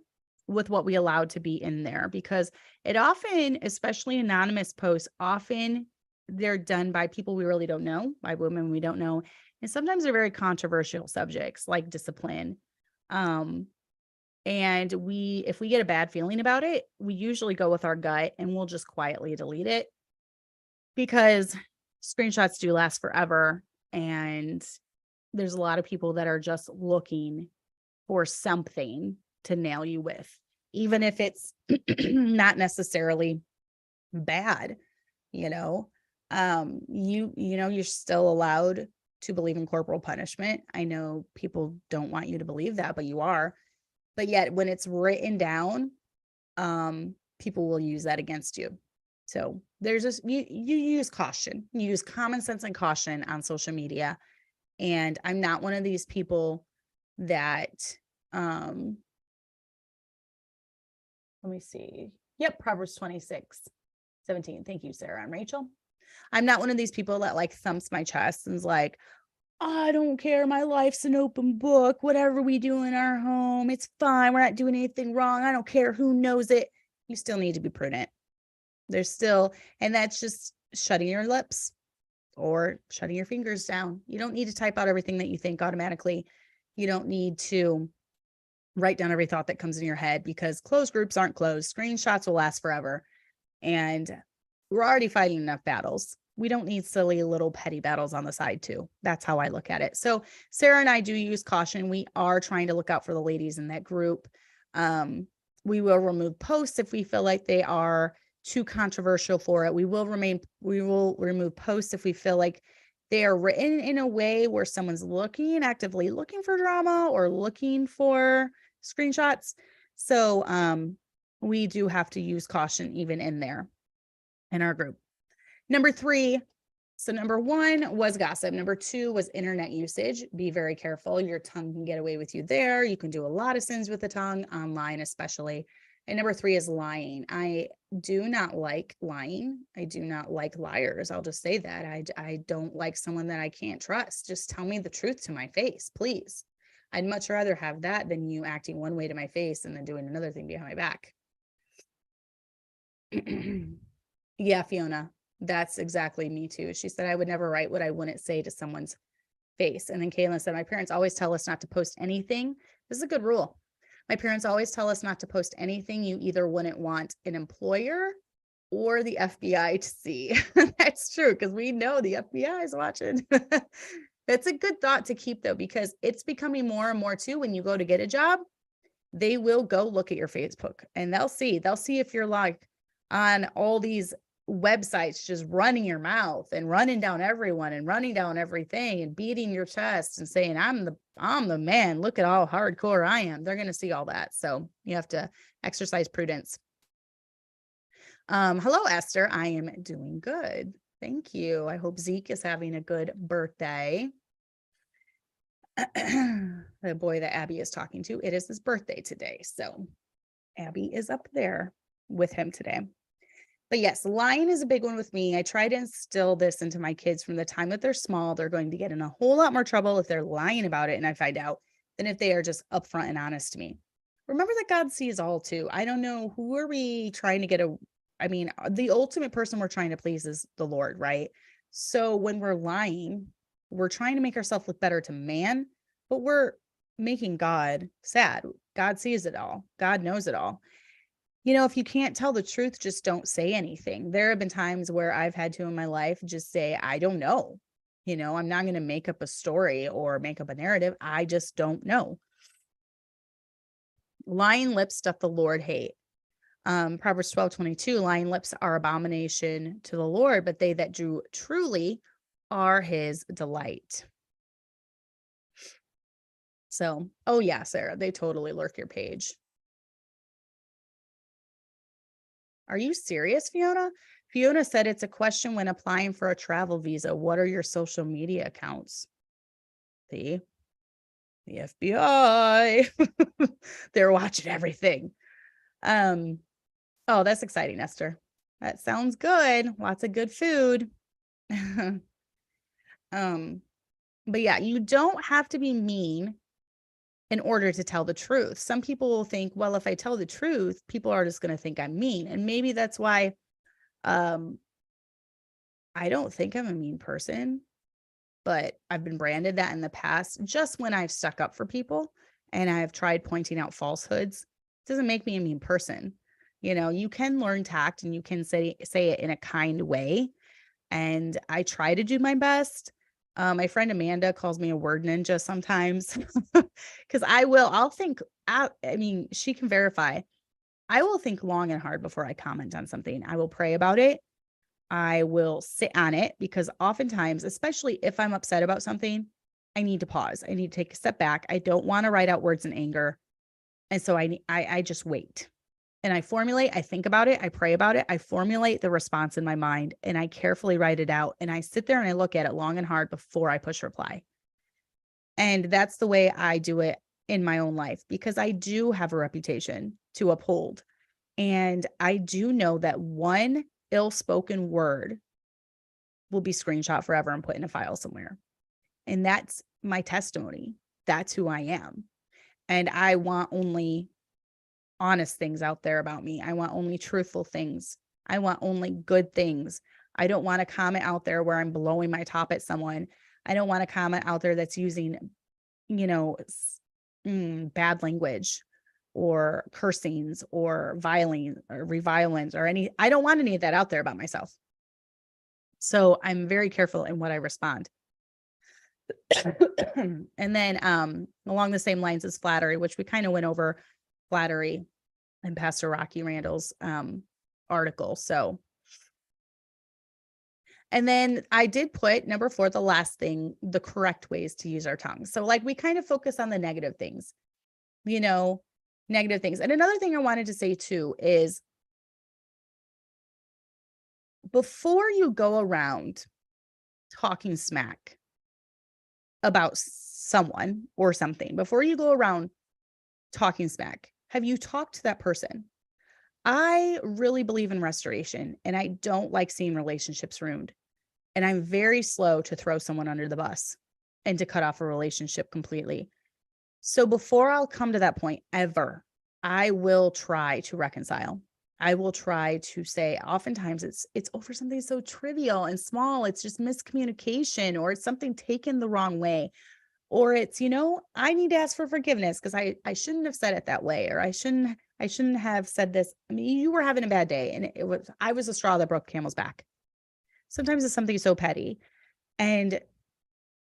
with what we allow to be in there, because it often, especially anonymous posts, often they're done by people we really don't know, by women we don't know. And sometimes they're very controversial subjects like discipline. And if we get a bad feeling about it, we usually go with our gut and we'll just quietly delete it, because screenshots do last forever. And there's a lot of people that are just looking for something to nail you with, even if it's not necessarily bad, you know. You're still allowed to believe in corporal punishment. I know people don't want you to believe that, but you are. But yet when it's written down, people will use that against you. So there's this, you use caution, you use common sense and caution on social media. And I'm not one of these people that, let me see. Yep. Proverbs 26:17. Thank you, Sarah and Rachel. I'm not one of these people that like thumps my chest and is like, I don't care. My life's an open book. Whatever we do in our home, it's fine. We're not doing anything wrong. I don't care who knows it. You still need to be prudent. And that's just shutting your lips or shutting your fingers down. You don't need to type out everything that you think automatically. You don't need to write down every thought that comes in your head, because closed groups aren't closed. Screenshots will last forever. And we're already fighting enough battles. We don't need silly little petty battles on the side too. That's how I look at it. So Sarah and I do use caution. We are trying to look out for the ladies in that group. We will remove posts if we feel like they are too controversial for it. We will remove posts if we feel like they are written in a way where someone's actively looking for drama or looking for screenshots. So we do have to use caution even in there in our group. Number 3. So number 1 was gossip. Number 2 was internet usage. Be very careful. Your tongue can get away with you there. You can do a lot of sins with the tongue online, especially. And number 3 is lying. I do not like lying. I do not like liars. I'll just say that. I don't like someone that I can't trust. Just tell me the truth to my face, please. I'd much rather have that than you acting one way to my face and then doing another thing behind my back. Yeah, Fiona, that's exactly me too. She said, I would never write what I wouldn't say to someone's face. And then Kaylin said, my parents always tell us not to post anything. This is a good rule. My parents always tell us not to post anything you either wouldn't want an employer or the FBI to see. That's true, because we know the FBI is watching. That's a good thought to keep, though, because it's becoming more and more too. When you go to get a job, they will go look at your Facebook and they'll see if you're like on all these websites just running your mouth and running down everyone and running down everything and beating your chest and saying, I'm the man. Look at how hardcore I am. They're going to see all that. So you have to exercise prudence. Hello, Esther. I am doing good. Thank you. I hope Zeke is having a good birthday. The boy that Abby is talking to, it is his birthday today. So Abby is up there with him today. But yes, lying is a big one with me. I try to instill this into my kids from the time that they're small. They're going to get in a whole lot more trouble if they're lying about it and I find out than if they are just upfront and honest to me. Remember that God sees all too. I don't know, who are we trying to get the ultimate person we're trying to please is the Lord, right? So when we're lying, we're trying to make ourselves look better to man, but we're making God sad. God sees it all. God knows it all. If you can't tell the truth, just don't say anything. There have been times where I've had to in my life just say, I don't know. I'm not going to make up a story or make up a narrative. I just don't know. Lying lips doth the Lord hate. Proverbs 12:22, lying lips are abomination to the Lord, but they that do truly are his delight. So, oh yeah, Sarah, they totally lurk your page. Are you serious, Fiona? Fiona said it's a question when applying for a travel visa. What are your social media accounts? The FBI. They're watching everything. Oh, that's exciting, Esther. That sounds good. Lots of good food. But yeah, you don't have to be mean in order to tell the truth. Some people will think, well, if I tell the truth, people are just going to think I'm mean. And maybe that's why I don't think I'm a mean person, but I've been branded that in the past, just when I've stuck up for people and I've tried pointing out falsehoods. It doesn't make me a mean person. You can learn tact and you can say it in a kind way. And I try to do my best. My friend Amanda calls me a word ninja sometimes because I'll think, she can verify. I will think long and hard before I comment on something. I will pray about it. I will sit on it because oftentimes, especially if I'm upset about something, I need to pause. I need to take a step back. I don't want to write out words in anger. And so I just wait. And I think about it, I pray about it, I formulate the response in my mind, and I carefully write it out. And I sit there and I look at it long and hard before I push reply. And that's the way I do it in my own life, because I do have a reputation to uphold. And I do know that one ill-spoken word will be screenshot forever and put in a file somewhere. And that's my testimony. That's who I am. And I want only honest things out there about me. I want only truthful things. I want only good things. I don't want a comment out there where I'm blowing my top at someone. I don't want a comment out there that's using, bad language or cursings or revilings or I don't want any of that out there about myself. So I'm very careful in what I respond. And then along the same lines as flattery, which we kind of went over flattery in Pastor Rocky Randall's article. So, and then I did put number 4, the last thing, the correct ways to use our tongue. So like we kind of focus on the negative things, negative things. And another thing I wanted to say too is before you go around talking smack about someone or something, before you go around talking smack, have you talked to that person? I really believe in restoration, and I don't like seeing relationships ruined. And I'm very slow to throw someone under the bus and to cut off a relationship completely. So before I'll come to that point ever, I will try to reconcile. I will try to say, oftentimes it's over something so trivial and small. It's just miscommunication, or it's something taken the wrong way, or it's, I need to ask for forgiveness because I shouldn't have said it that way, or I shouldn't have said this. I mean, you were having a bad day, and I was the straw that broke the camel's back. Sometimes it's something so petty. And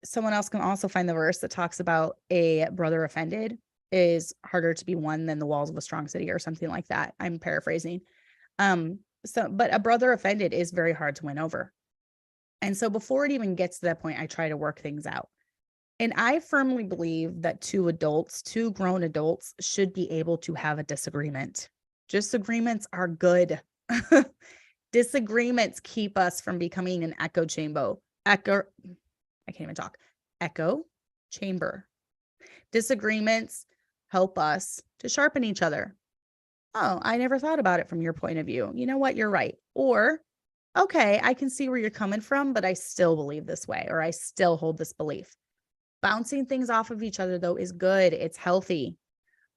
someone else can also find the verse that talks about a brother offended is harder to be won than the walls of a strong city, or something like that. I'm paraphrasing. But a brother offended is very hard to win over. And so before it even gets to that point, I try to work things out. And I firmly believe that two grown adults, should be able to have a disagreement. Disagreements are good. Disagreements keep us from becoming an echo chamber. I can't even talk. Echo chamber. Disagreements help us to sharpen each other. Oh, I never thought about it from your point of view. You know what? You're right. Or, okay, I can see where you're coming from, but I still believe this way, or I still hold this belief. Bouncing things off of each other, though, is good. It's healthy.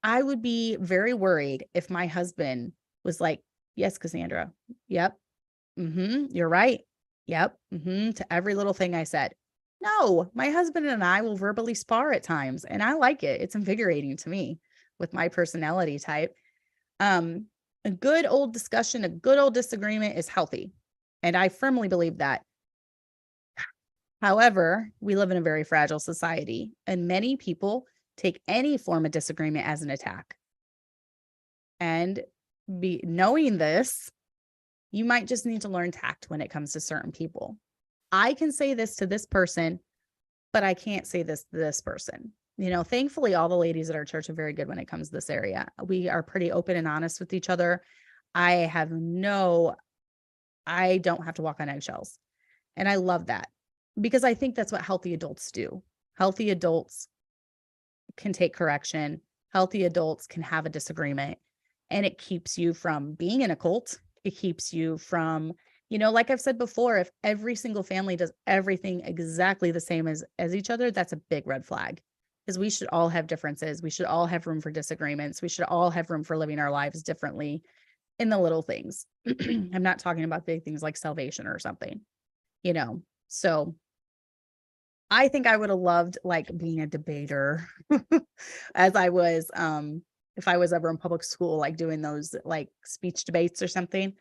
I would be very worried if my husband was like, yes, Cassandra. Yep. You're right. Yep. To every little thing I said. No, my husband and I will verbally spar at times, and I like it. It's invigorating to me with my personality type. A good old discussion, a good old disagreement is healthy. And I firmly believe that. However, we live in a very fragile society, and many people take any form of disagreement as an attack. And knowing this, you might just need to learn tact when it comes to certain people. I can say this to this person, but I can't say this to this person. Thankfully, all the ladies at our church are very good when it comes to this area. We are pretty open and honest with each other. I don't have to walk on eggshells. And I love that, because I think that's what healthy adults do. Healthy adults can take correction. Healthy adults can have a disagreement, and it keeps you from being in a cult. It keeps you from, like I've said before, if every single family does everything exactly the same as each other, that's a big red flag, because we should all have differences. We should all have room for disagreements. We should all have room for living our lives differently in the little things. I'm not talking about big things like salvation or something, so I think I would have loved like being a debater as I was, if I was ever in public school, like doing those like speech debates or something.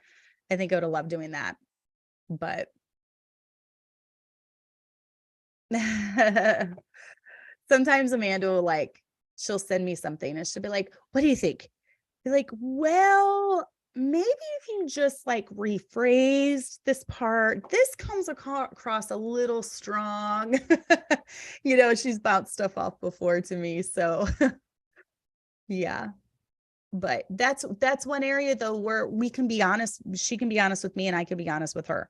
I think I would have loved doing that. But sometimes Amanda will she'll send me something and she'll be like, what do you think? Be like, well, maybe if you just rephrased this part, this comes across a little strong. She's bounced stuff off before to me. So yeah. But that's one area though where we can be honest. She can be honest with me and I can be honest with her.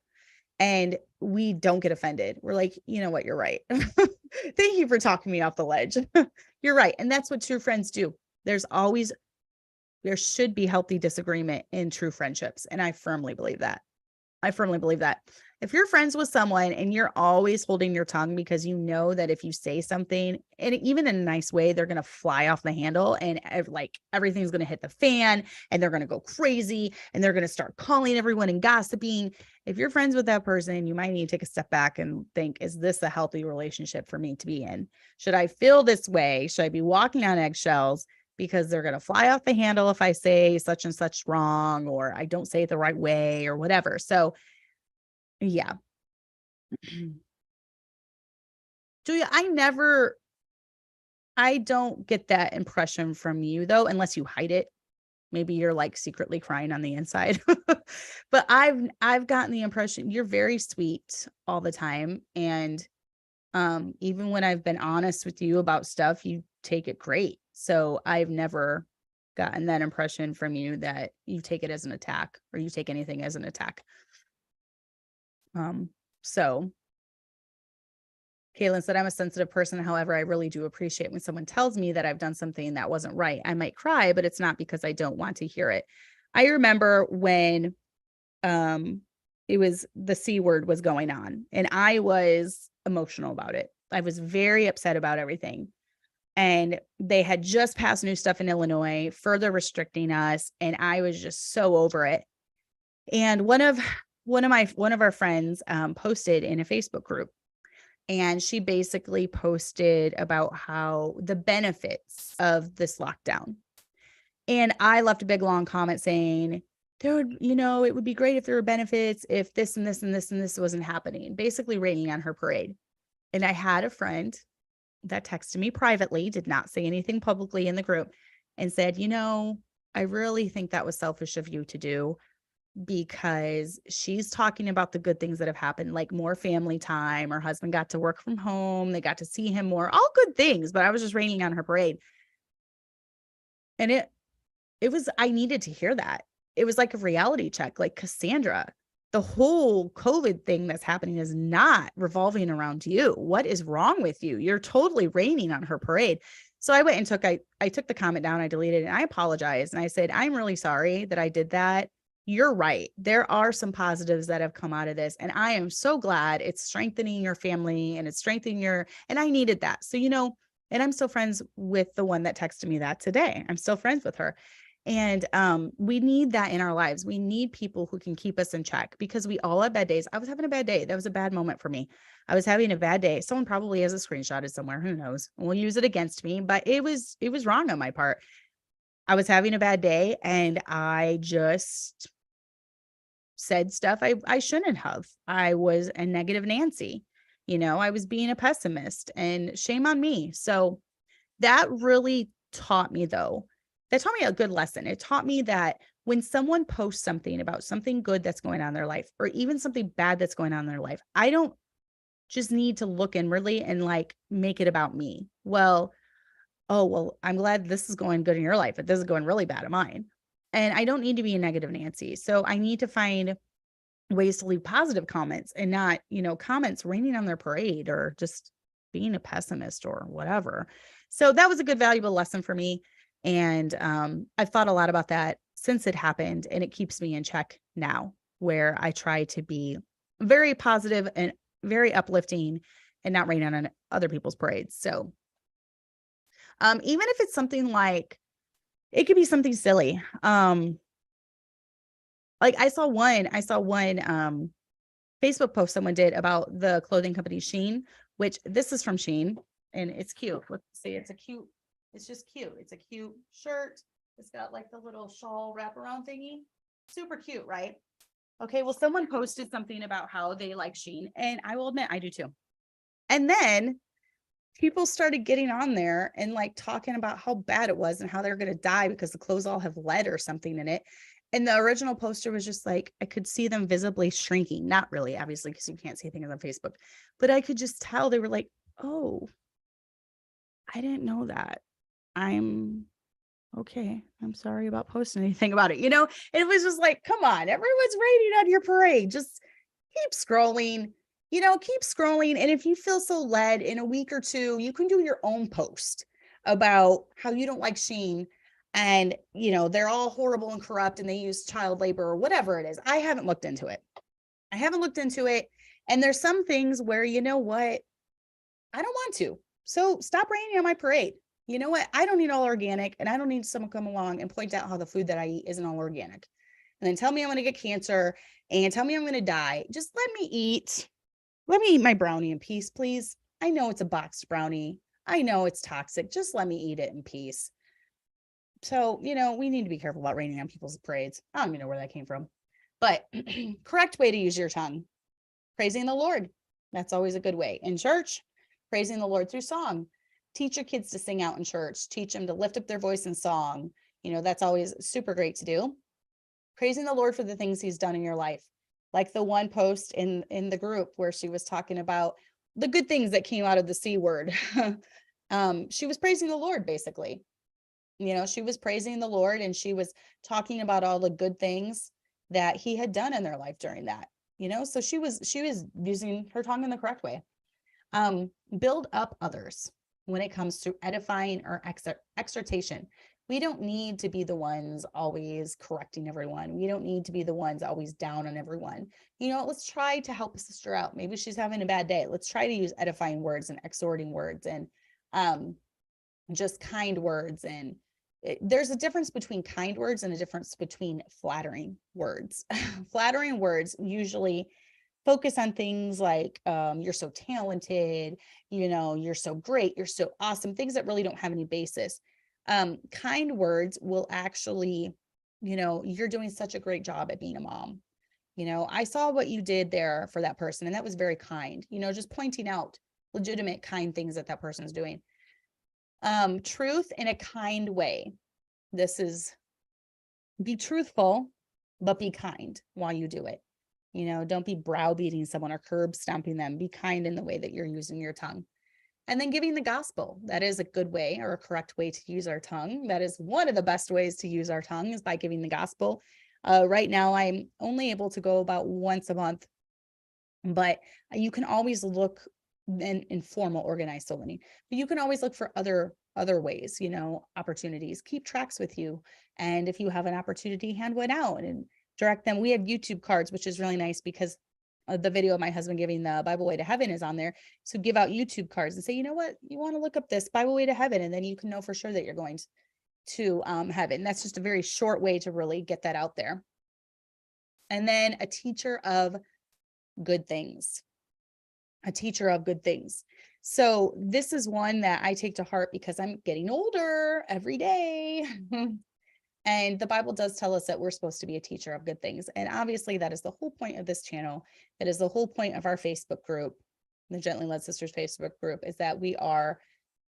And we don't get offended. We're like, you know what? You're right. Thank you for talking me off the ledge. You're right. And that's what true friends do. There should be healthy disagreement in true friendships. And I firmly believe that. If you're friends with someone and you're always holding your tongue because you know that if you say something, and even in a nice way, they're going to fly off the handle and everything's going to hit the fan and they're going to go crazy and they're going to start calling everyone and gossiping. If you're friends with that person, you might need to take a step back and think, is this a healthy relationship for me to be in? Should I feel this way? Should I be walking on eggshells? Because they're going to fly off the handle if I say such and such wrong, or I don't say it the right way or whatever. So yeah. Julia, I don't get that impression from you though, unless you hide it. Maybe you're secretly crying on the inside, but I've gotten the impression you're very sweet all the time. And even when I've been honest with you about stuff, you take it great. So I've never gotten that impression from you that you take it as an attack or you take anything as an attack. So Kaylin said, I'm a sensitive person. However, I really do appreciate when someone tells me that I've done something that wasn't right. I might cry, but it's not because I don't want to hear it. I remember when it was the C word was going on, and I was emotional about it. I was very upset about everything. And they had just passed new stuff in Illinois, further restricting us, and I was just so over it. And one of our friends posted in a Facebook group, and she basically posted about how the benefits of this lockdown. And I left a big long comment saying, there would, it would be great if there were benefits if this and this and this and this wasn't happening, basically raining on her parade. And I had a friend that texted me privately, did not say anything publicly in the group, and said, I really think that was selfish of you to do, because she's talking about the good things that have happened, like more family time. Her husband got to work from home. They got to see him more, all good things, but I was just raining on her parade. And I needed to hear that. It was like a reality check, like, Cassandra, the whole COVID thing that's happening is not revolving around you. What is wrong with you? You're totally raining on her parade. So I went and I took the comment down, I deleted it, and I apologized. And I said, I'm really sorry that I did that. You're right. There are some positives that have come out of this. And I am so glad it's strengthening your family and it's strengthening and I needed that. So, and I'm still friends with the one that texted me that today. I'm still friends with her. And we need that in our lives. We need people who can keep us in check, because we all have bad days. I was having a bad day. That was a bad moment for me. I was having a bad day. Someone probably has a screenshot somewhere. Who knows? We'll use it against me, but it was wrong on my part. I was having a bad day and I just said stuff I shouldn't have. I was a negative Nancy. I was being a pessimist, and shame on me. So that really taught me, though. That taught me a good lesson. It taught me that when someone posts something about something good that's going on in their life, or even something bad that's going on in their life, I don't just need to look inwardly and make it about me. Well, I'm glad this is going good in your life, but this is going really bad in mine. And I don't need to be a negative Nancy. So I need to find ways to leave positive comments and not, comments raining on their parade or just being a pessimist or whatever. So that was a good, valuable lesson for me. And I've thought a lot about that since it happened, and it keeps me in check now, where I try to be very positive and very uplifting and not rain on other people's parades. So even if it's something like, it could be something silly. Like I saw one Facebook post someone did about the clothing company Shein, which this is from Shein, and it's cute. Let's see, it's just cute. It's a cute shirt. It's got like the little shawl wraparound thingy. Super cute, right? Okay, well, someone posted something about how they like Shein, and I will admit I do too. And then people started getting on there and talking about how bad it was and how they're going to die because the clothes all have lead or something in it. And the original poster was just I could see them visibly shrinking. Not really, obviously, because you can't see things on Facebook, but I could just tell they were like, oh, I didn't know that. I'm okay. I'm sorry about posting anything about it. And it was just come on, everyone's raining on your parade. Just keep scrolling, keep scrolling. And if you feel so led, in a week or two, you can do your own post about how you don't like Shein. And, they're all horrible and corrupt and they use child labor or whatever it is. I haven't looked into it. And there's some things where, you know what? I don't want to. So stop raining on my parade. You know what? I don't need all organic, and I don't need someone come along and point out how the food that I eat isn't all organic. And then tell me I'm going to get cancer and tell me I'm going to die. Just let me eat my brownie in peace, please. I know it's a boxed brownie. I know it's toxic. Just let me eat it in peace. So, we need to be careful about raining on people's parades. I don't even know where that came from, but correct way to use your tongue. Praising the Lord. That's always a good way. In church, praising the Lord through song. Teach your kids to sing out in church. Teach them to lift up their voice in song. That's always super great to do. Praising the Lord for the things he's done in your life. Like the one post in the group where she was talking about the good things that came out of the C word. She was praising the Lord, basically. She was praising the Lord, and she was talking about all the good things that he had done in their life during that. So she was using her tongue in the correct way. Build up others when it comes to edifying or exhortation. We don't need to be the ones always correcting everyone. We don't need to be the ones always down on everyone. You know, let's try to help a sister out. Maybe she's having a bad day. Let's try to use edifying words and exhorting words and just kind words. And there's a difference between kind words and a difference between flattering words. Flattering words usually focus on things like you're so talented, you know, you're so great, you're so awesome, things that really don't have any basis. Kind words will actually, you know, you're doing such a great job at being a mom. You know, I saw what you did there for that person, and that was very kind, you know, just pointing out legitimate kind things that that person's doing. Truth in a kind way. This is be truthful, but be kind while you do it. You know, don't be browbeating someone or curb stomping them. Be kind in the way that you're using your tongue. And then giving the gospel. That is a good way or a correct way to use our tongue. That is one of the best ways to use our tongue is by giving the gospel. Right now, I'm only able to go about once a month, but you can always look in formal organized soul winning, but you can always look for other ways, you know, opportunities. Keep tracks with you. And if you have an opportunity, hand one out and direct them. We have YouTube cards, which is really nice because the video of my husband giving the Bible Way to Heaven is on there. So give out YouTube cards and say, you know what, you want to look up this Bible Way to Heaven, and then you can know for sure that you're going to heaven. That's just a very short way to really get that out there. And then a teacher of good things. A teacher of good things. So this is one that I take to heart because I'm getting older every day. And the Bible does tell us that we're supposed to be a teacher of good things. And obviously that is the whole point of this channel. That is the whole point of our Facebook group, the Gently Led Sisters Facebook group, is that we are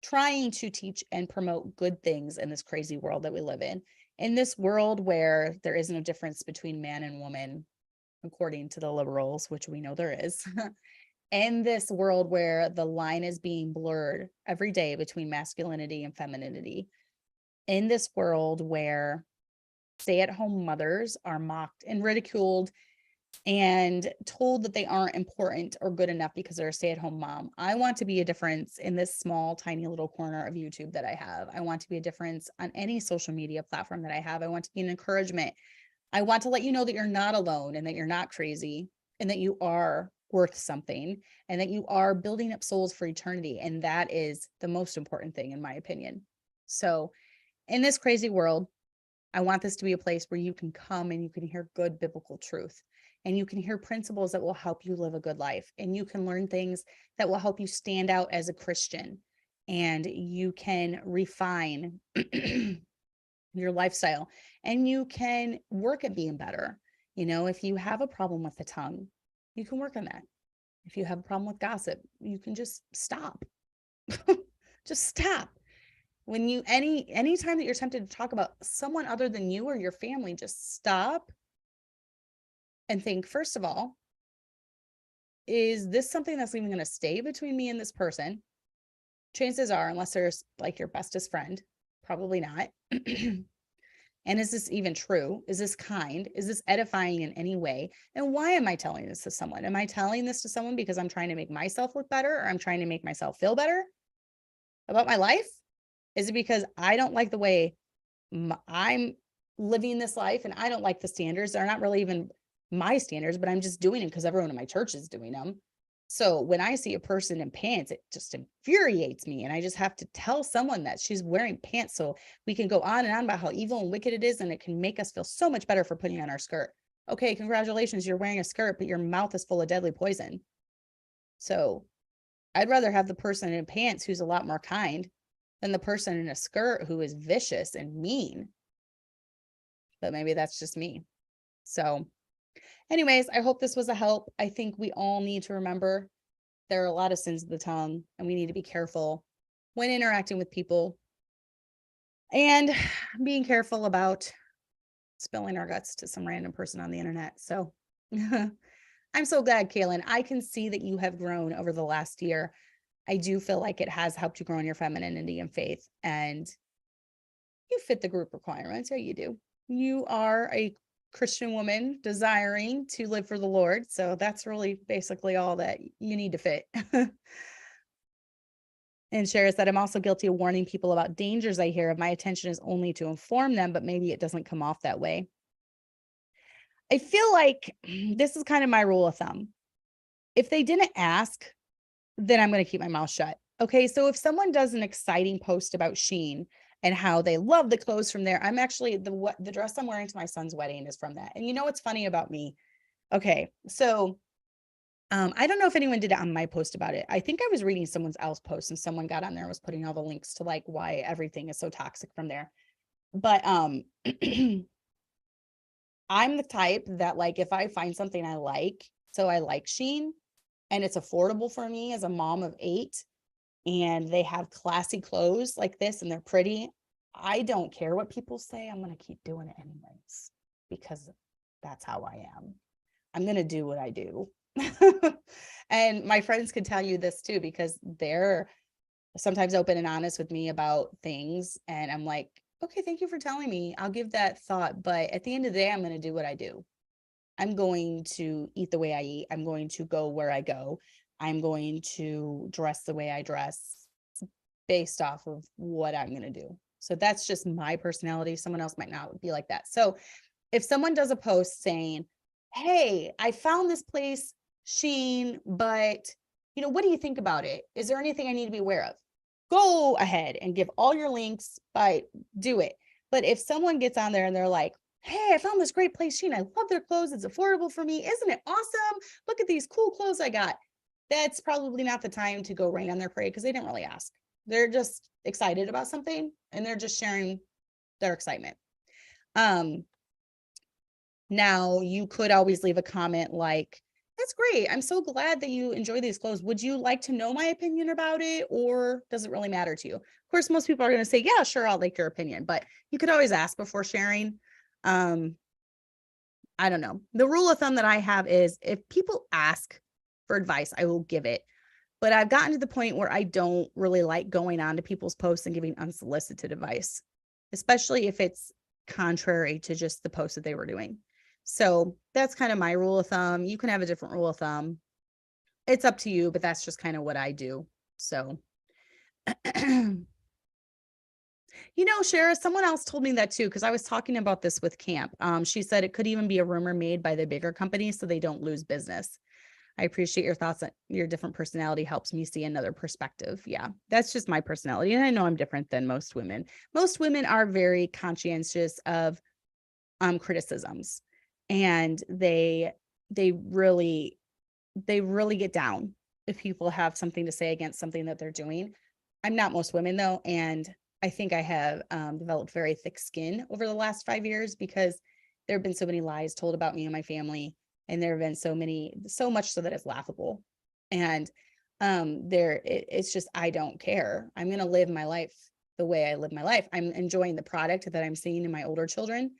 trying to teach and promote good things in this crazy world that we live in. In this world where there is no difference between man and woman, according to the liberals, which we know there is. In this world where the line is being blurred every day between masculinity and femininity, in this world where stay-at-home mothers are mocked and ridiculed and told that they aren't important or good enough because they're a stay-at-home mom, I want to be a difference in this small, tiny little corner of YouTube that I have. I want to be a difference on any social media platform that I have. I want to be an encouragement. I want to let you know that you're not alone and that you're not crazy and that you are worth something and that you are building up souls for eternity. And that is the most important thing, in my opinion. So in this crazy world, I want this to be a place where you can come and you can hear good biblical truth, and you can hear principles that will help you live a good life, and you can learn things that will help you stand out as a Christian, and you can refine your lifestyle, and you can work at being better. You know, if you have a problem with the tongue, you can work on that. If you have a problem with gossip, you can just stop. Just stop. When you anytime that you're tempted to talk about someone other than you or your family, just stop and think, first of all, is this something that's even going to stay between me and this person? Chances are, unless there's like your bestest friend, probably not. And is this even true? Is this kind? Is this edifying in any way? And why am I telling this to someone? Am I telling this to someone because I'm trying to make myself look better, or I'm trying to make myself feel better about my life? Is it because I don't like the way I'm living this life and I don't like the standards? They're not really even my standards, but I'm just doing them because everyone in my church is doing them. So when I see a person in pants, it just infuriates me. And I just have to tell someone that she's wearing pants so we can go on and on about how evil and wicked it is. And it can make us feel so much better for putting on our skirt. Okay, congratulations, you're wearing a skirt, but your mouth is full of deadly poison. So I'd rather have the person in pants who's a lot more kind than the person in a skirt who is vicious and mean. But maybe that's just me. So anyways, I hope this was a help. I think we all need to remember there are a lot of sins of the tongue, and we need to be careful when interacting with people and being careful about spilling our guts to some random person on the internet. So I'm so glad, Kaylin. I can see that you have grown over the last year. I do feel like it has helped you grow in your femininity and faith, and you fit the group requirements. Yeah, you do. You are a Christian woman desiring to live for the Lord. So that's really basically all that you need to fit. And Shara said, I'm also guilty of warning people about dangers I hear of. My intention is only to inform them, but maybe it doesn't come off that way. I feel like this is kind of my rule of thumb. If they didn't ask, then I'm going to keep my mouth shut. Okay. So if someone does an exciting post about Shein and how they love the clothes from there, I'm actually the dress I'm wearing to my son's wedding is from that. And you know what's funny about me? Okay. So I don't know if anyone did it on my post about it. I think I was reading someone else's post and someone got on there and was putting all the links to like why everything is so toxic from there. But I'm the type that like if I find something I like, so I like Shein and it's affordable for me as a mom of 8 and they have classy clothes like this and they're pretty, I don't care what people say. I'm going to keep doing it anyways because that's how I am. I'm going to do what I do. And my friends could tell you this too, because they're sometimes open and honest with me about things. And I'm like, okay, thank you for telling me. I'll give that thought. But at the end of the day, I'm going to do what I do. I'm going to eat the way I eat. I'm going to go where I go. I'm going to dress the way I dress based off of what I'm going to do. So that's just my personality. Someone else might not be like that. So if someone does a post saying, hey, I found this place, Shein, but what do you think about it? Is there anything I need to be aware of? Go ahead and give all your links, but do it. But if someone gets on there and they're like, hey, I found this great place, Shein. I love their clothes. It's affordable for me. Isn't it awesome? Look at these cool clothes I got. That's probably not the time to go rain on their parade because they didn't really ask. They're just excited about something and they're just sharing their excitement. Now you could always leave a comment like, that's great. I'm so glad that you enjoy these clothes. Would you like to know my opinion about it? Or does it really matter to you? Of course, most people are going to say, yeah, sure. I'll like your opinion, but you could always ask before sharing. I don't know. The rule of thumb that I have is if people ask for advice, I will give it. But I've gotten to the point where I don't really like going on to people's posts and giving unsolicited advice, especially if it's contrary to just the post that they were doing. So that's kind of my rule of thumb. You can have a different rule of thumb. It's up to you, but that's just kind of what I do. So, Shara, someone else told me that too, because I was talking about this with camp. She said it could even be a rumor made by the bigger companies so they don't lose business. I appreciate your thoughts. Your different personality helps me see another perspective. Yeah, that's just my personality. And I know I'm different than most women. Most women are very conscientious of criticisms. And they really get down if people have something to say against something that they're doing. I'm not most women though. And I think I have developed very thick skin over the last 5 years because there have been so many lies told about me and my family. And there have been so much so that it's laughable. And it's just, I don't care. I'm going to live my life the way I live my life. I'm enjoying the product that I'm seeing in my older children.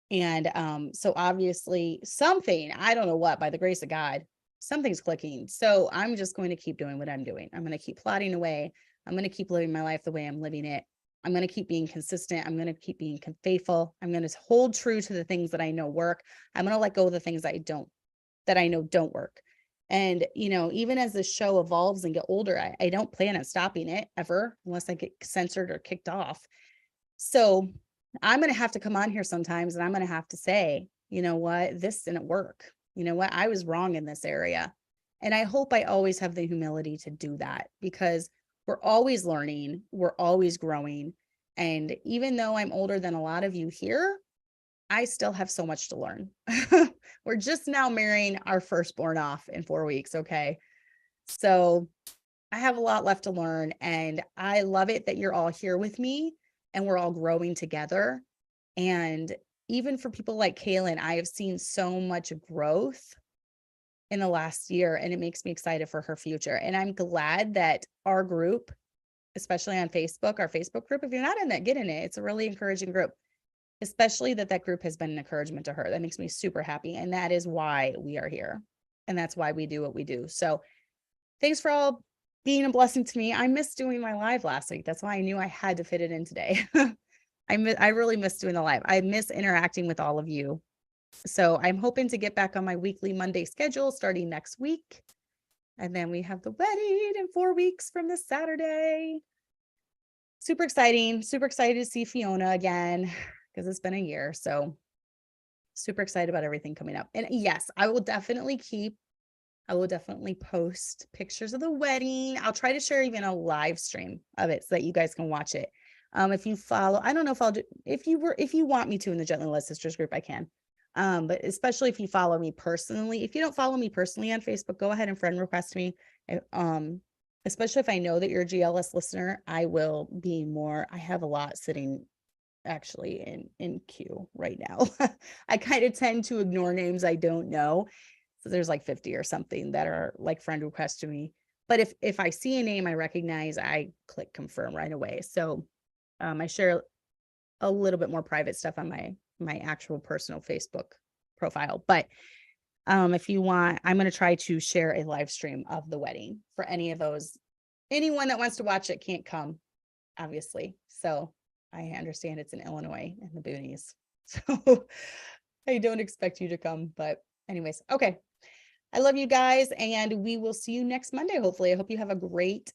And so obviously something, I don't know what, by the grace of God, something's clicking. So I'm just going to keep doing what I'm doing. I'm going to keep plodding away. I'm going to keep living my life the way I'm living it. I'm going to keep being consistent. I'm going to keep being faithful. I'm going to hold true to the things that I know work. I'm going to let go of the things that I know don't work. And, even as the show evolves and get older, I don't plan on stopping it ever unless I get censored or kicked off. So I'm going to have to come on here sometimes and I'm going to have to say, you know what, this didn't work. You know what, I was wrong in this area. And I hope I always have the humility to do that because we're always learning, we're always growing. And even though I'm older than a lot of you here, I still have so much to learn. We're just now marrying our firstborn off in 4 weeks. Okay. So I have a lot left to learn and I love it that you're all here with me and we're all growing together. And even for people like Kaylin, I have seen so much growth in the last year and it makes me excited for her future. And I'm glad that our group, especially on Facebook, our Facebook group, if you're not in that, get in it. It's a really encouraging group, especially that group has been an encouragement to her. That makes me super happy. And that is why we are here. And that's why we do what we do. So thanks for all being a blessing to me. I missed doing my live last week. That's why I knew I had to fit it in today. I really miss doing the live. I miss interacting with all of you. So I'm hoping to get back on my weekly Monday schedule starting next week. And then we have the wedding in 4 weeks from this Saturday. Super exciting. Super excited to see Fiona again because it's been a year. So super excited about everything coming up. And yes, I will definitely post pictures of the wedding. I'll try to share even a live stream of it so that you guys can watch it. If you follow, I don't know if I'll do, if you want me to in the Gently Led Sisters group, I can. But especially if you follow me personally. If you don't follow me personally on Facebook, go ahead and friend request me. Especially if I know that you're a GLS listener, I will be more. I have a lot sitting actually in queue right now. I kind of tend to ignore names I don't know. So there's like 50 or something that are like friend requests to me. But if I see a name I recognize, I click confirm right away. So I share a little bit more private stuff on my actual personal Facebook profile. But if you want, I'm going to try to share a live stream of the wedding for anyone that wants to watch it can't come, obviously. So I understand it's in Illinois in the boonies. So I don't expect you to come, but anyways, okay. I love you guys and we will see you next Monday. Hopefully, I hope you have a great